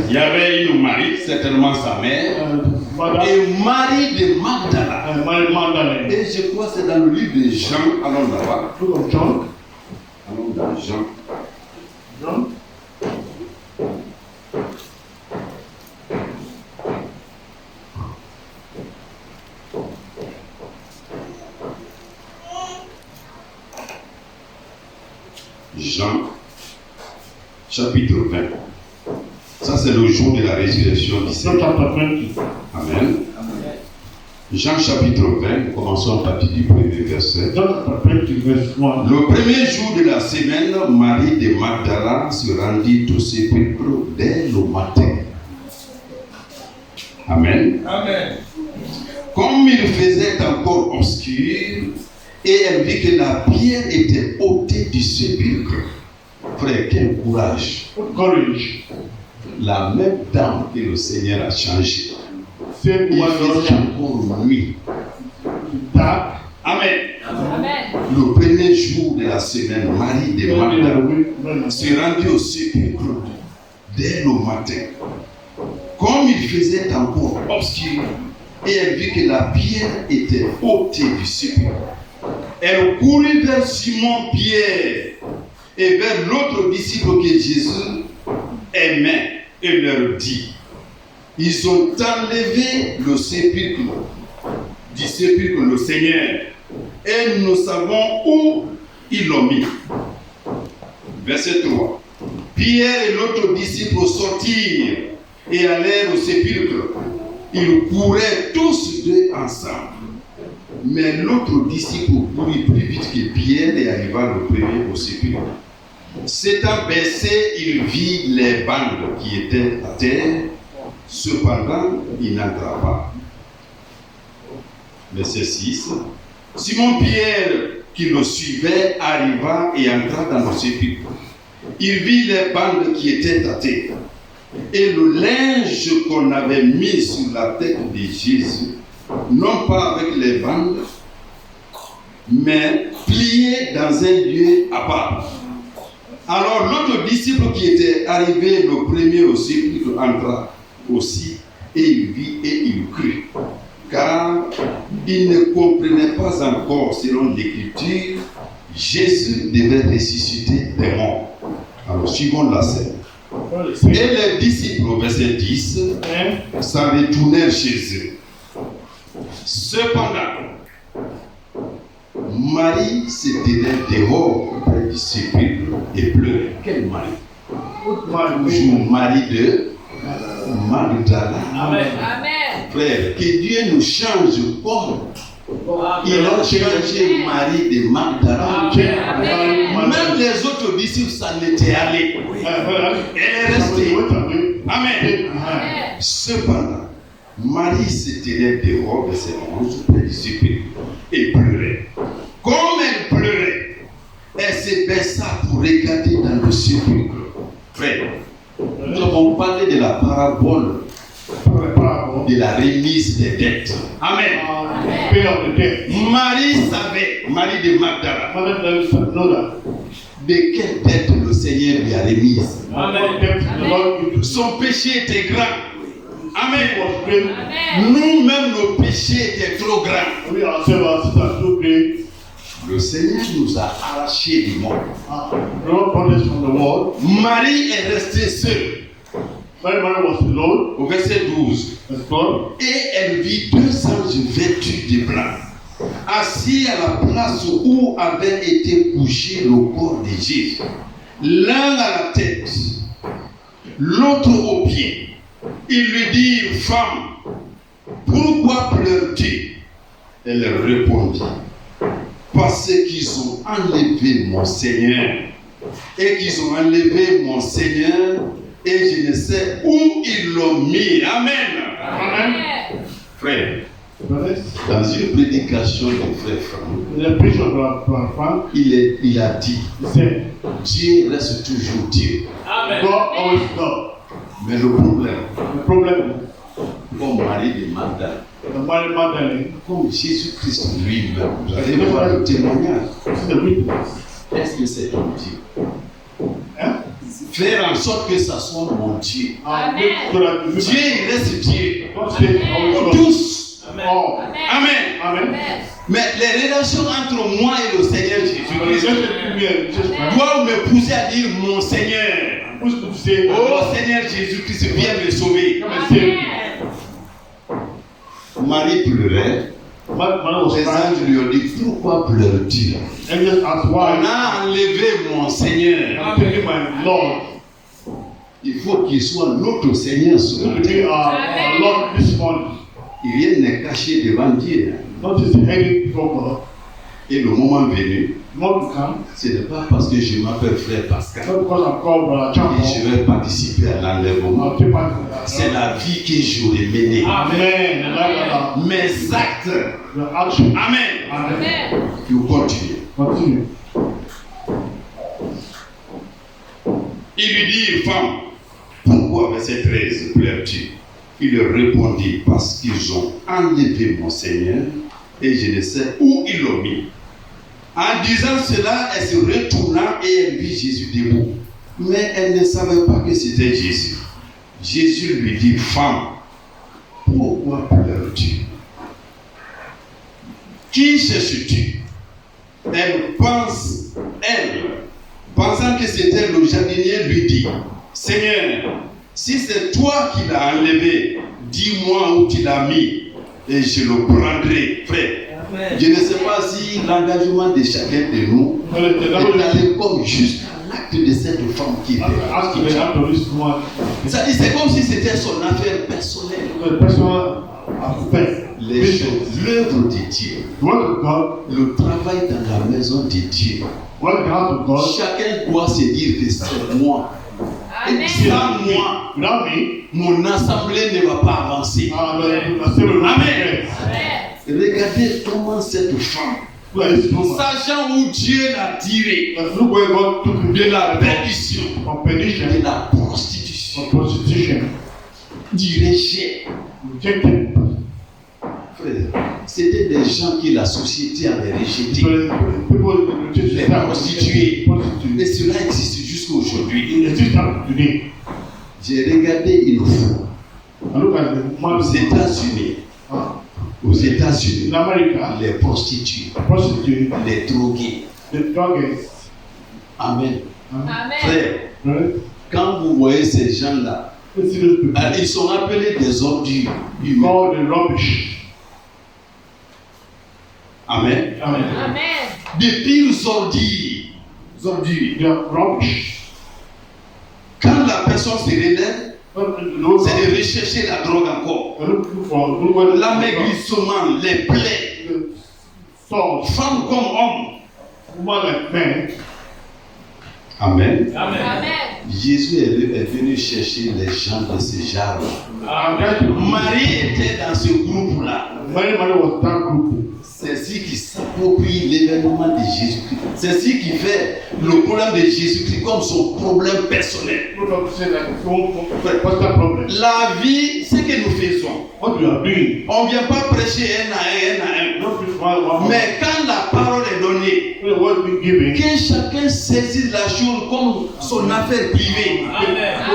Il y avait une Marie, certainement sa mère, et Marie de Magdala. Et je crois que c'est dans le livre de Jean. Allons là-bas. Allons dans Jean. Jean, chapitre 20. Ça, c'est le jour de la résurrection du Seigneur. Amen. Jean, chapitre 20, commençons à partir du premier verset. Le premier jour de la semaine, Marie de Magdala se rendit au sépulcre dès le matin. Amen. Amen. Comme il faisait encore obscur, et elle vit que la pierre était ôtée du sépulcre. Frère, quel courage. La même dame que le Seigneur a changé. Il faisait encore nuit. Amen. Amen. Le premier jour de la semaine, Marie de Magdala se rendit au sépulcre dès le matin. Comme il faisait encore obscur, et elle vit que la pierre était ôtée du sépulcre. Elle courut vers Simon-Pierre et vers l'autre disciple que Jésus aimait et leur dit: ils ont enlevé le sépulcre du sépulcre le Seigneur et nous savons où ils l'ont mis. Verset 3. Pierre et l'autre disciple sortirent et allèrent au sépulcre. Ils couraient tous deux ensemble. Mais l'autre disciple courut plus vite que Pierre et arriva le premier au sépulcre. S'étant baissé, il vit les bandes qui étaient à terre. Cependant, il n'entra pas. Verset 6. Simon-Pierre, qui le suivait, arriva et entra dans le sépulcre. Il vit les bandes qui étaient à terre et le linge qu'on avait mis sur la tête de Jésus, non pas avec les bandes, mais plié dans un lieu à part. Alors l'autre disciple qui était arrivé le premier au sépulcre entra aussi, et il vit et il crut, car il ne comprenait pas encore, selon l'Écriture, Jésus devait ressusciter des morts. Alors suivons la scène. Et les disciples, au verset 10, s'en retournèrent chez eux. Cependant, Marie se tenait dehors près du sépulcre et pleurait. Quelle Marie? Marie de Magdala. Amen. Frère, que Dieu nous change comme Il a changé Marie de Magdala. Même les autres disciples s'en étaient allés. Elle est restée. Amen. Cependant, Marie se tenait dehors de ses bronzes près du sépulcre et pleurait. Comme elle pleurait, elle se baissa pour regarder dans le sépulcre. Frère, nous avons parlé de la parabole de la remise des dettes. Amen. Marie savait, Marie de Magdala, de quelle dette le Seigneur lui a remise. Son péché était grand. Amen. Nous-mêmes, nos péchés étaient trop grands. Le Seigneur nous a arrachés du monde. Marie est restée seule. Au verset 12. Et elle vit 2 anges vêtus de blanc, assis à la place où avait été couché le corps de Jésus. L'un à la tête, l'autre aux pieds. Ils lui dirent, femme, pourquoi pleures-tu? Elle répondit, parce qu'ils ont enlevé mon Seigneur. Et qu'ils ont enlevé mon Seigneur, et je ne sais où ils l'ont mis. Amen. Amen. Frère, dans une prédication de frère Franck, il a dit, Dieu reste toujours Dieu. Amen. God always God. Mais le problème, comme Marie de Magdala, comme Jésus-Christ lui-même, vous allez voir le témoignage. Est-ce que c'est ton Dieu? Faire en sorte que ça soit mon Dieu. Amen. Dieu, il reste Dieu. Amen. Tous. Amen. Amen. Amen. Mais les relations entre moi et le Seigneur Jésus-Christ doivent me pousser à dire mon Seigneur. Oh Seigneur Jésus-Christ, viens me sauver. Marie pleurait. Les anges lui ont dit, pourquoi pleures-tu? On a enlevé mon Seigneur. Il faut qu'il soit notre Seigneur sur la terre. Rien n'est caché devant Dieu. Et le moment venu, ce n'est pas parce que je m'appelle frère Pascal et je vais participer à l'enlèvement. C'est la vie que j'aurais menée. Mes actes. Amen. Vous continuez. Il lui dit, femme, pourquoi, verset 13, pleures-tu? Il leur répondit, parce qu'ils ont enlevé mon Seigneur et je ne sais où ils l'ont mis. En disant cela, elle se retourna et elle vit Jésus debout. Mais elle ne savait pas que c'était Jésus. Jésus lui dit, femme, pourquoi pleures-tu? Qui cherches-tu? Elle, pensant que c'était le jardinier, lui dit, Seigneur, si c'est toi qui l'as enlevé, dis-moi où tu l'as mis et je le prendrai. Frère, je ne sais pas si l'engagement de chacun de nous est allé comme juste l'acte de cette femme qui était. C'est comme si c'était son affaire personnelle. Les choses, l'œuvre de Dieu, le travail dans la maison de Dieu. Chacun doit se dire que c'est moi. Et sans moi, mon assemblée ne va pas avancer. Amen. Regardez comment cette femme, sachant où Dieu l'a tiré de la perdition, de la prostitution, du rejet. Frère, c'était des gens que la société avait rejetés, les prostituées. Et cela existe jusqu'à aujourd'hui. J'ai regardé une fois aux États-Unis, les prostituées, les drogués. Amen. Frère, quand vous voyez ces gens-là, ils sont appelés des ordures humaines. Amen. Des pires ordures. Quand la personne se relève, c'est de rechercher la drogue encore. L'amaigrissement, les plaies. sons, femme comme homme. woman like man. Amen. Amen. Jésus est venu chercher les gens de ce genre. And that Marie était dans ce groupe-là. Mary was that group. C'est ce qui s'approprie l'événement de Jésus-Christ. C'est ce qui fait le problème de Jésus-Christ comme son problème personnel. People don't say that what's the problem? La vie, ce que nous faisons, What you are doing? on ne vient pas prêcher un à Not just one. un. Mais quand la parole est donnée, The word being given. que chacun saisisse la chose comme son affaire privée.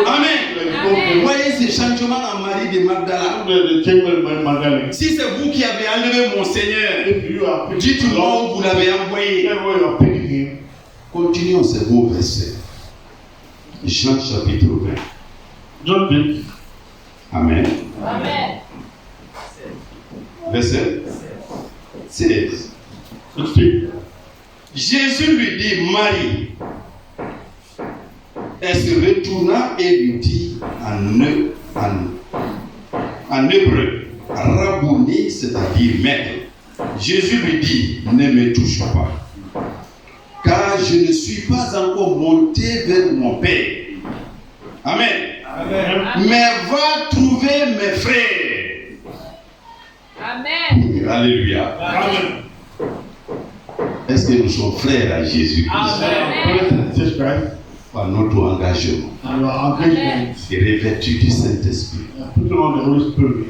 Amen. Vous voyez ce changement en Marie de Magdala. The chamber Magdalene. Si c'est vous qui avez enlevé mon Seigneur, If you are picking dites-moi où vous l'avez envoyé. where you are picking him. Continuons ces beaux versets. Jean chapitre 20. John 20. Amen. Amen. Verset 16. 16. Jésus lui dit, Marie. Elle se retourna et lui dit en hébreu, Rabouni, c'est-à-dire maître. Jésus lui dit, ne me touche pas, car je ne suis pas encore monté vers mon Père. Amen. Amen. Mais va trouver mes frères. Amen. Alléluia. Amen. Est-ce que nous sommes frères à Jésus-Christ Brothers and sisters, par notre engagement and our engagement, et revêtus du Saint-Esprit, putting on the Holy Spirit,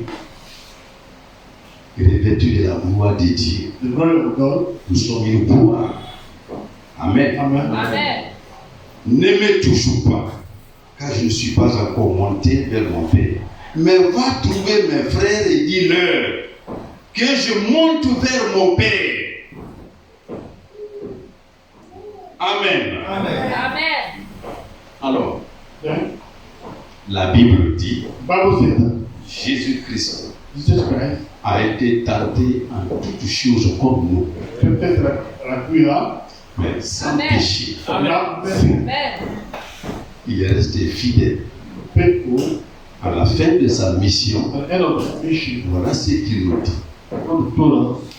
et revêtus de la gloire de Dieu? the glory of God. Nous sommes une gloire. Amen. Amen. Amen. Ne me touche pas, car je ne suis pas encore monté vers mon Père. Mais va trouver mes frères et dis-leur que je monte vers mon Père. Amen. Amen. Alors, Then, la Bible dit, Bible says that Jésus-Christ Jesus Christ a été tenté en toutes choses comme nous, tempted like we are, mais sans Amen. péché. without sin, Amen. Il est resté fidèle. faithful, À la fin de sa mission, at the end of the mission, voilà ce qu'il nous dit. God told us,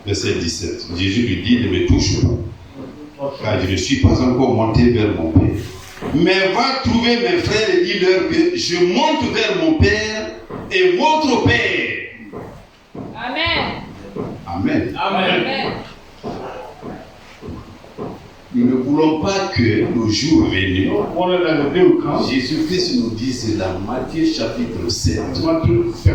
Verset 17. Jésus lui dit, ne me touche pas, car je ne suis pas encore monté vers mon Père. Mais va trouver mes frères et dis-leur que je monte vers mon Père et votre Père. Amen. Amen. Amen. Nous ne voulons pas que le jour venu, no wonder that the day will come. Jésus-Christ nous dise dans Matthieu chapitre 7, Matthew 7,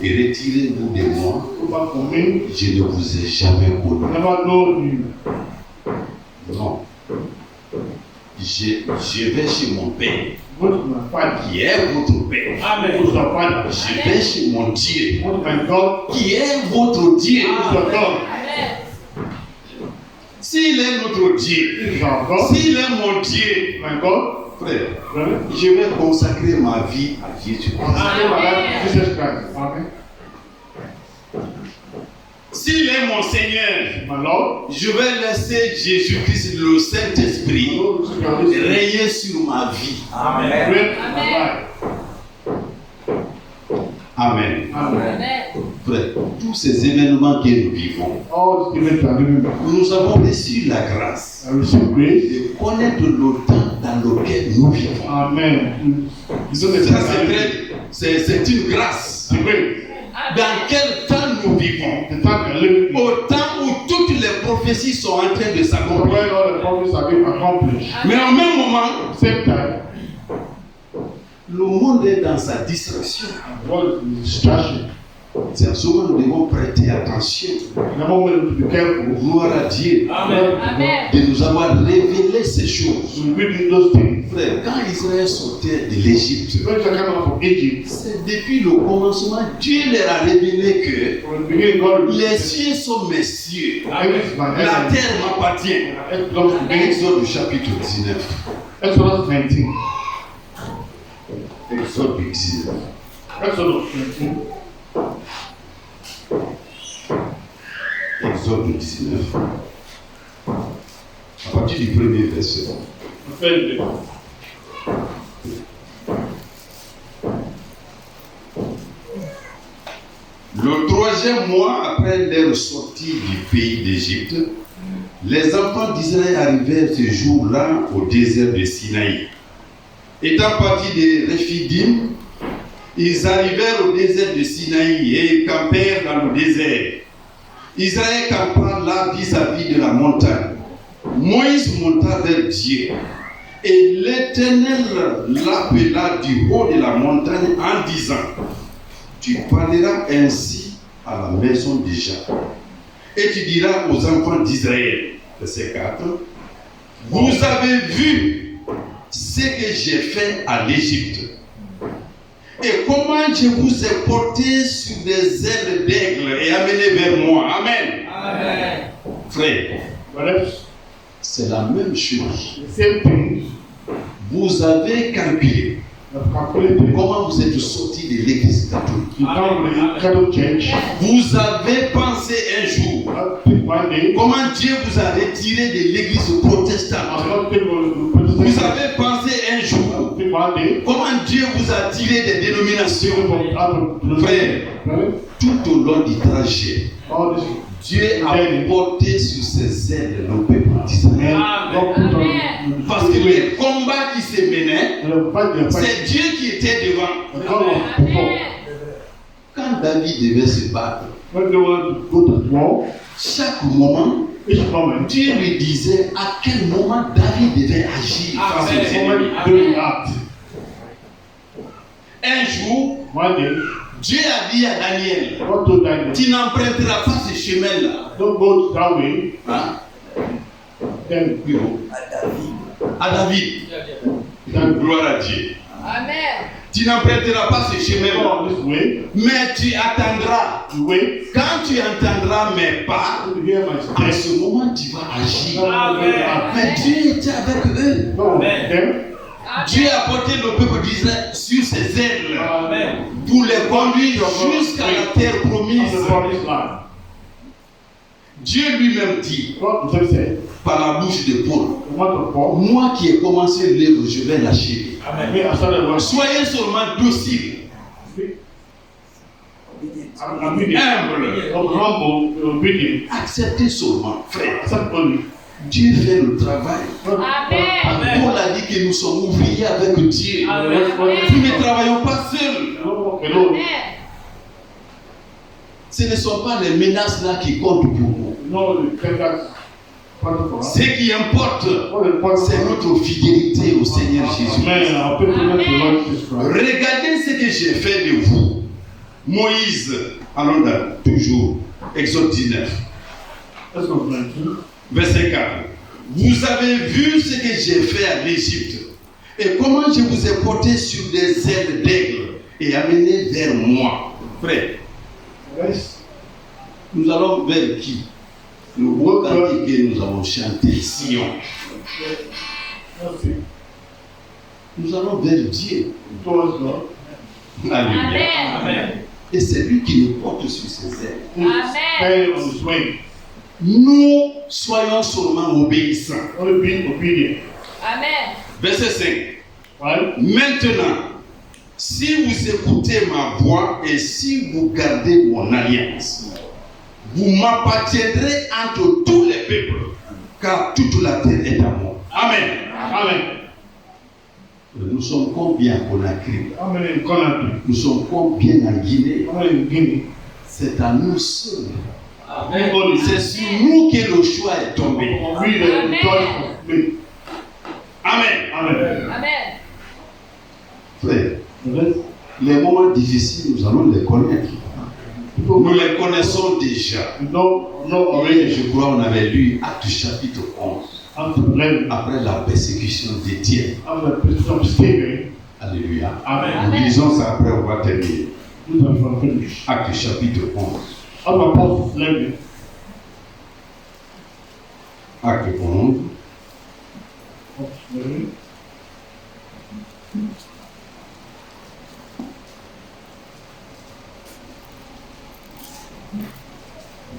et retirez-vous de moi, go back from me, je ne vous ai jamais connu. never know you. Non. Je vais chez mon Père, Go to my Father, qui est votre Père. go to your Father, Je vais chez mon Dieu, go to my God, qui est votre Dieu. go to your God. Amen. S'il est notre Dieu, This is our God, s'il est mon Dieu, my God, frère, brother. je vais consacrer ma vie à Jésus. I'll say my life to Jesus Christ. Amen. S'il est mon Seigneur, My Lord, je vais laisser Jésus-Christ, le Saint-Esprit, go to your listening. régner sur ma vie. Reign in my life. Amen. Amen. Amen. Frère, tous ces événements que nous vivons, All these events are living back. nous avons reçu la grâce I receive grace. de connaître le temps dans lequel nous vivons. Amen. Ça, c'est une grâce. The grace. Dans quel temps nous vivons? The time we are living in. Au temps où toutes les prophéties sont en train de So s'accomplir. where all the promises are being accomplished. Mais en même moment, Same time, le monde est dans sa distraction. what is distraction? C'est à ce moment où nous devons prêter attention. Number one, we have to be careful. Gloire à Dieu Amen. de nous avoir révélé ces choses. We read those things. Frère, quand Israël sortait de l'Égypte, When they came out from Egypt, c'est depuis le commencement, Dieu leur a révélé que from the beginning, God les cieux sont mes cieux, Heaven is my la heaven. terre m'appartient. It belongs to me. Exode chapitre 19. Exodus 19. Exode 19. Exodus 19. Exode 19. À partir du premier verset. Offended. Le troisième mois après leur sortie du pays d'Égypte, les enfants d'Israël arrivèrent ce jour-là au désert de Sinaï. Étant partis de Rephidim, ils arrivèrent au désert de Sinaï et ils campèrent dans le désert. Israël campa là vis-à-vis de la montagne. Moïse monta vers Dieu. Et l'Éternel l'appela du haut de la montagne en disant: tu parleras ainsi à la maison de Jacob. Et tu diras aux enfants d'Israël, verset 4, vous avez vu ce que j'ai fait à l'Égypte. Et comment je vous ai porté sur des ailes d'aigle et amené vers moi. Amen. Amen. Frère, c'est la même chose. The same thing. Vous avez calculé I've calculated. comment vous êtes sorti de l'église catholique. You come to the Catholic Church. Vous avez pensé un jour I think one day. comment Dieu vous a retiré de l'église protestante. I'm not able to put Vous this. avez pensé un jour I think one day. comment Dieu vous a tiré des dénominations. Frère, Right? tout au long du trajet, All this. Dieu a porté sur ses ailes le peuple d'Israël. God put on. Parce que les combats qui se menaient, The fight. c'est Dieu qui était devant. The God was before. Amen. Quand David devait se battre, When they want to go to the war, chaque moment, each moment, Dieu lui disait à quel moment David devait agir face aux ennemis. doing act. Un jour, One day, Dieu a dit à Daniel, God told Daniel, tu n'emprunteras pas ce chemin-là. don't go that way. Hein? Then À David. Gloire à Dieu. Amen. Tu n'emprunteras pas ce chemin-là. go this way. Mais tu attendras. You wait. Quand tu entendras mes pas, To hear my en steps. ce moment tu vas agir. Amen. Mais Dieu était avec eux. No. Then. Dieu a porté le peuple d'Israël sur ses ailes Amen. pour les conduire jusqu'à la terre On promise. the promised land. Dieu lui-même dit God himself said, par la bouche de Paul, the month of Paul, moi qui ai commencé l'œuvre, je vais l'achever. me I started working. Soyez seulement dociles, I'm obedient. humbles, Humble, obedient. acceptez seulement, frère. Accept only. Dieu fait le travail. Amen. Paul a dit que nous sommes ouvriers avec Dieu. Amen. Nous ne travaillons pas seuls. Don't walk alone. Amen. Ce ne sont pas les menaces là qui comptent pour nous. No, the contact part of us. Ce qui importe, What the part c'est notre fidélité au Seigneur Jésus. Amen. Our faithfulness to Lord Jesus Christ. Regardez ce que j'ai fait de vous. Moïse, allons dans toujours, Exode 19, Let's go to 19. verset 4. Vous avez vu ce que j'ai fait à l'Égypte et comment je vous ai porté sur des ailes d'aigle et amené vers moi. Frère, Yes. nous allons vers qui? Le beau cantique que nous avons chanté, Sion. That's it. Nous allons vers Dieu. Towards God. Alléluia. Amen. Et c'est lui qui nous porte sur ses ailes. Amen. Stay on his way. Nous soyons seulement obéissants. Only be obedient. Amen. Verset 5. Right? Maintenant, si vous écoutez ma voix et si vous gardez mon alliance, vous m'appartiendrez entre tous les peuples, car toute la terre est à moi. Amen. Amen. Nous sommes combien en Conakry? How many in Conakry? Nous sommes combien en Guinée? How many in Guinea? C'est à nous seuls. Only. C'est sur nous que le choix est tombé. We the choice of me. Amen. Amen. Amen. Frère, Yes. les moments difficiles, nous allons les connaître. Nous les connaissons déjà. You know Et already. je crois qu'on avait lu Actes chapitre 11, After 11. après la persécution d'Étienne. After the prison of Stephen. Alléluia. Amen. Nous lisons ça après, on va terminer. This is from finish. Actes chapitre 11. After Apostles 11. Acte 11. Apostles 11.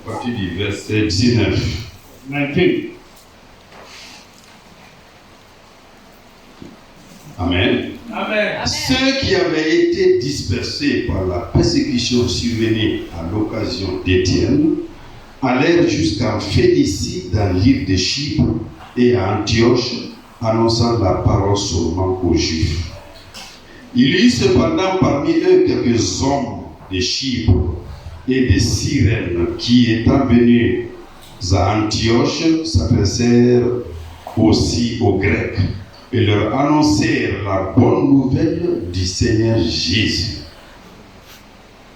À partir du verset 19. 19. Amen. Amen. Ceux qui avaient été dispersés par la persécution survenue à l'occasion d'Étienne allèrent jusqu'à Phénicie dans l'île de Chypre et à Antioche, annonçant la parole seulement aux Juifs. Il y eut cependant parmi eux quelques hommes de Chypre et de Cyrène qui, étant venus à Antioche, s'adressèrent aussi aux Grecs et leur annoncèrent la bonne nouvelle du Seigneur Jésus.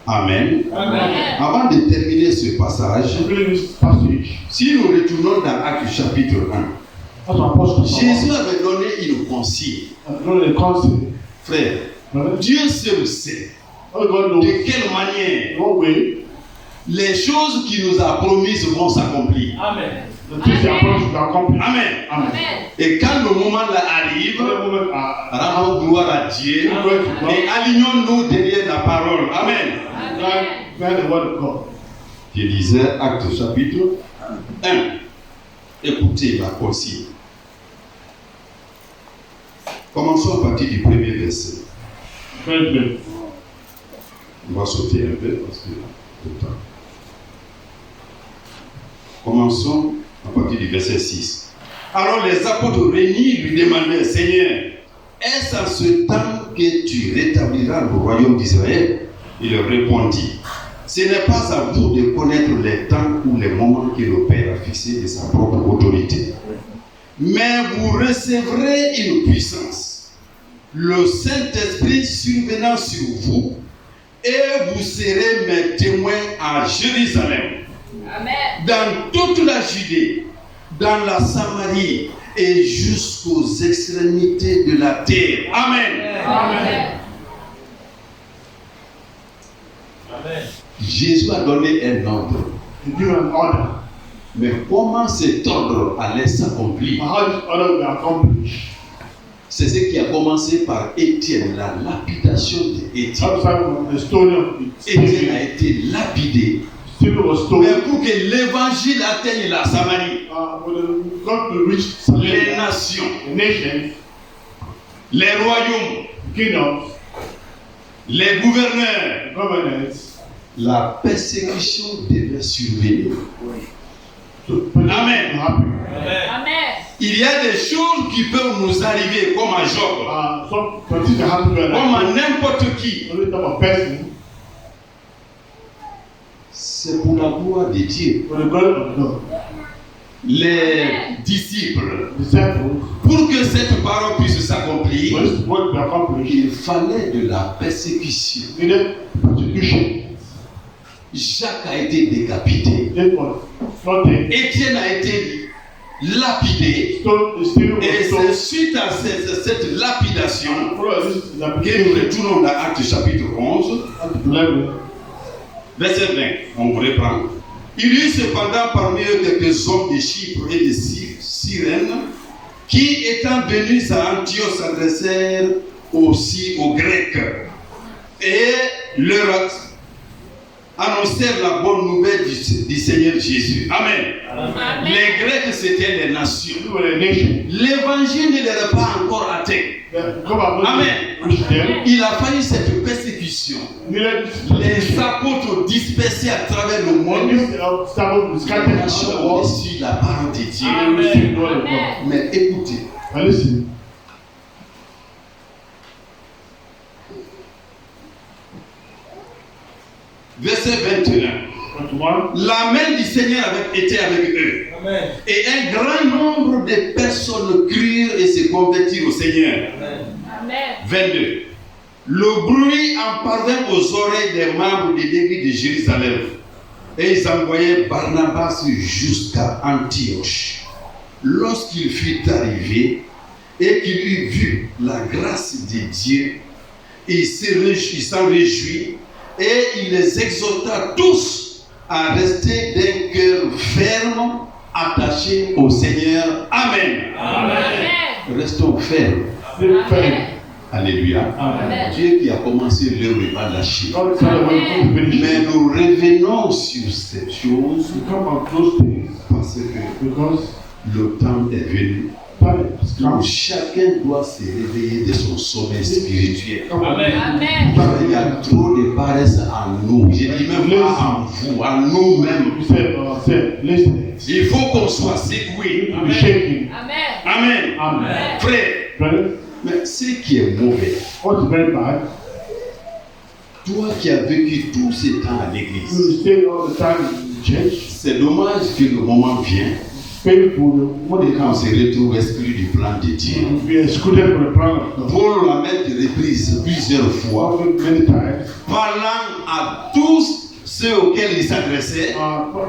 Amen. Amen. Avant de terminer ce passage, si nous retournons dans Actes chapitre 1, Jésus avait donné une consigne. Frère, Dieu seul sait de quelle manière les choses qu'il nous a promises vont s'accomplir. Amen. Amen. Amen. Et quand le moment là arrive, rendons gloire à Dieu et alignons-nous derrière la parole. Amen. Je disais Actes chapitre 1. Écoutez la consigne. Commençons à partir du premier verset. On va sauter un peu parce que le temps. Commençons à partir du verset 6. Alors les apôtres réunis lui demandèrent, Seigneur, est-ce en ce temps que tu rétabliras le royaume d'Israël? Il leur répondit, ce n'est pas à vous de connaître les temps ou les moments que le Père a fixés de sa propre autorité. Mais vous recevrez une puissance, le Saint-Esprit survenant sur vous, et vous serez mes témoins à Jérusalem, Amen. dans toute la Judée, dans la Samarie et jusqu'aux extrémités de la terre. Amen. Amen. Jésus a donné un ordre. Mais comment cet ordre allait s'accomplir? C'est ce qui a commencé par Étienne, la lapidation d'Étienne. Étienne a été lapidé. Mais pour que l'évangile atteigne la Samarie, les nations, les royaumes, les gouverneurs, la persécution devait survenir. Amen. Amen. Il y a des choses qui peuvent nous arriver comme à Job, comme à n'importe qui. C'est pour la gloire de Dieu. Les disciples, pour que cette parole puisse s'accomplir, il fallait de la persécution. Jacques a été décapité. Étienne a été lapidé. Et c'est suite à cette lapidation que nous retournons dans Actes chapitre 11, verset 20. On vous reprend. Il y eut cependant parmi eux quelques hommes de Chypre et de Cyrène qui, étant venus à Antioche, s'adressèrent aussi aux Grecs et leur annoncèrent la bonne nouvelle du Seigneur Jésus. Amen. Amen. Les Grecs, c'était les nations. L'évangile ne leur a pas encore atteint. Amen. Il a fallu cette persécution. Les apôtres dispersés à travers le monde, les nations ont reçu la parole de Dieu. Amen. Mais écoutez, verset 21. La main du Seigneur avait été avec eux. Amen. Et un grand nombre de personnes crurent et se convertirent au Seigneur. Amen. 22. Le bruit en parvint aux oreilles des membres de l'église de Jérusalem. Et ils envoyaient Barnabas jusqu'à Antioche. Lorsqu'il fut arrivé et qu'il eut vu la grâce de Dieu, il s'en réjouit et il les exhorta tous à rester d'un cœur ferme, attaché au Seigneur. Amen. Amen. Restons fermes. Amen. Alléluia. Amen. Dieu qui a commencé l'œuvre ne va lâcher. Mais nous revenons sur cette chose parce que le temps est venu Donc, chacun doit se réveiller de son sommeil spirituel. Amen. Il y a trop de paresse en nous. Je dis même pas en vous, en nous-mêmes. Il faut qu'on soit secoué. Amen. Amen. Frère, mais ce qui est mauvais, toi qui as vécu tout ce temps à l'église, c'est dommage que le moment vienne qu'on se retrouve exclu du plan de Dieu. Paul l'a même reprise plusieurs fois, parlant à tous ceux auxquels il s'adressait. Paul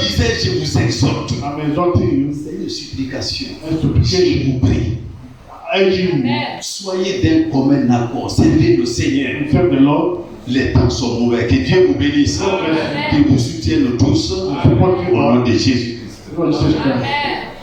disait, je vous exhorte. C'est une supplication. Je vous prie. Soyez d'un commun accord. Servez le Seigneur. Les temps sont mauvais. Que Dieu vous bénisse. Qu'il vous soutienne tous. Au nom de Jésus. Amen.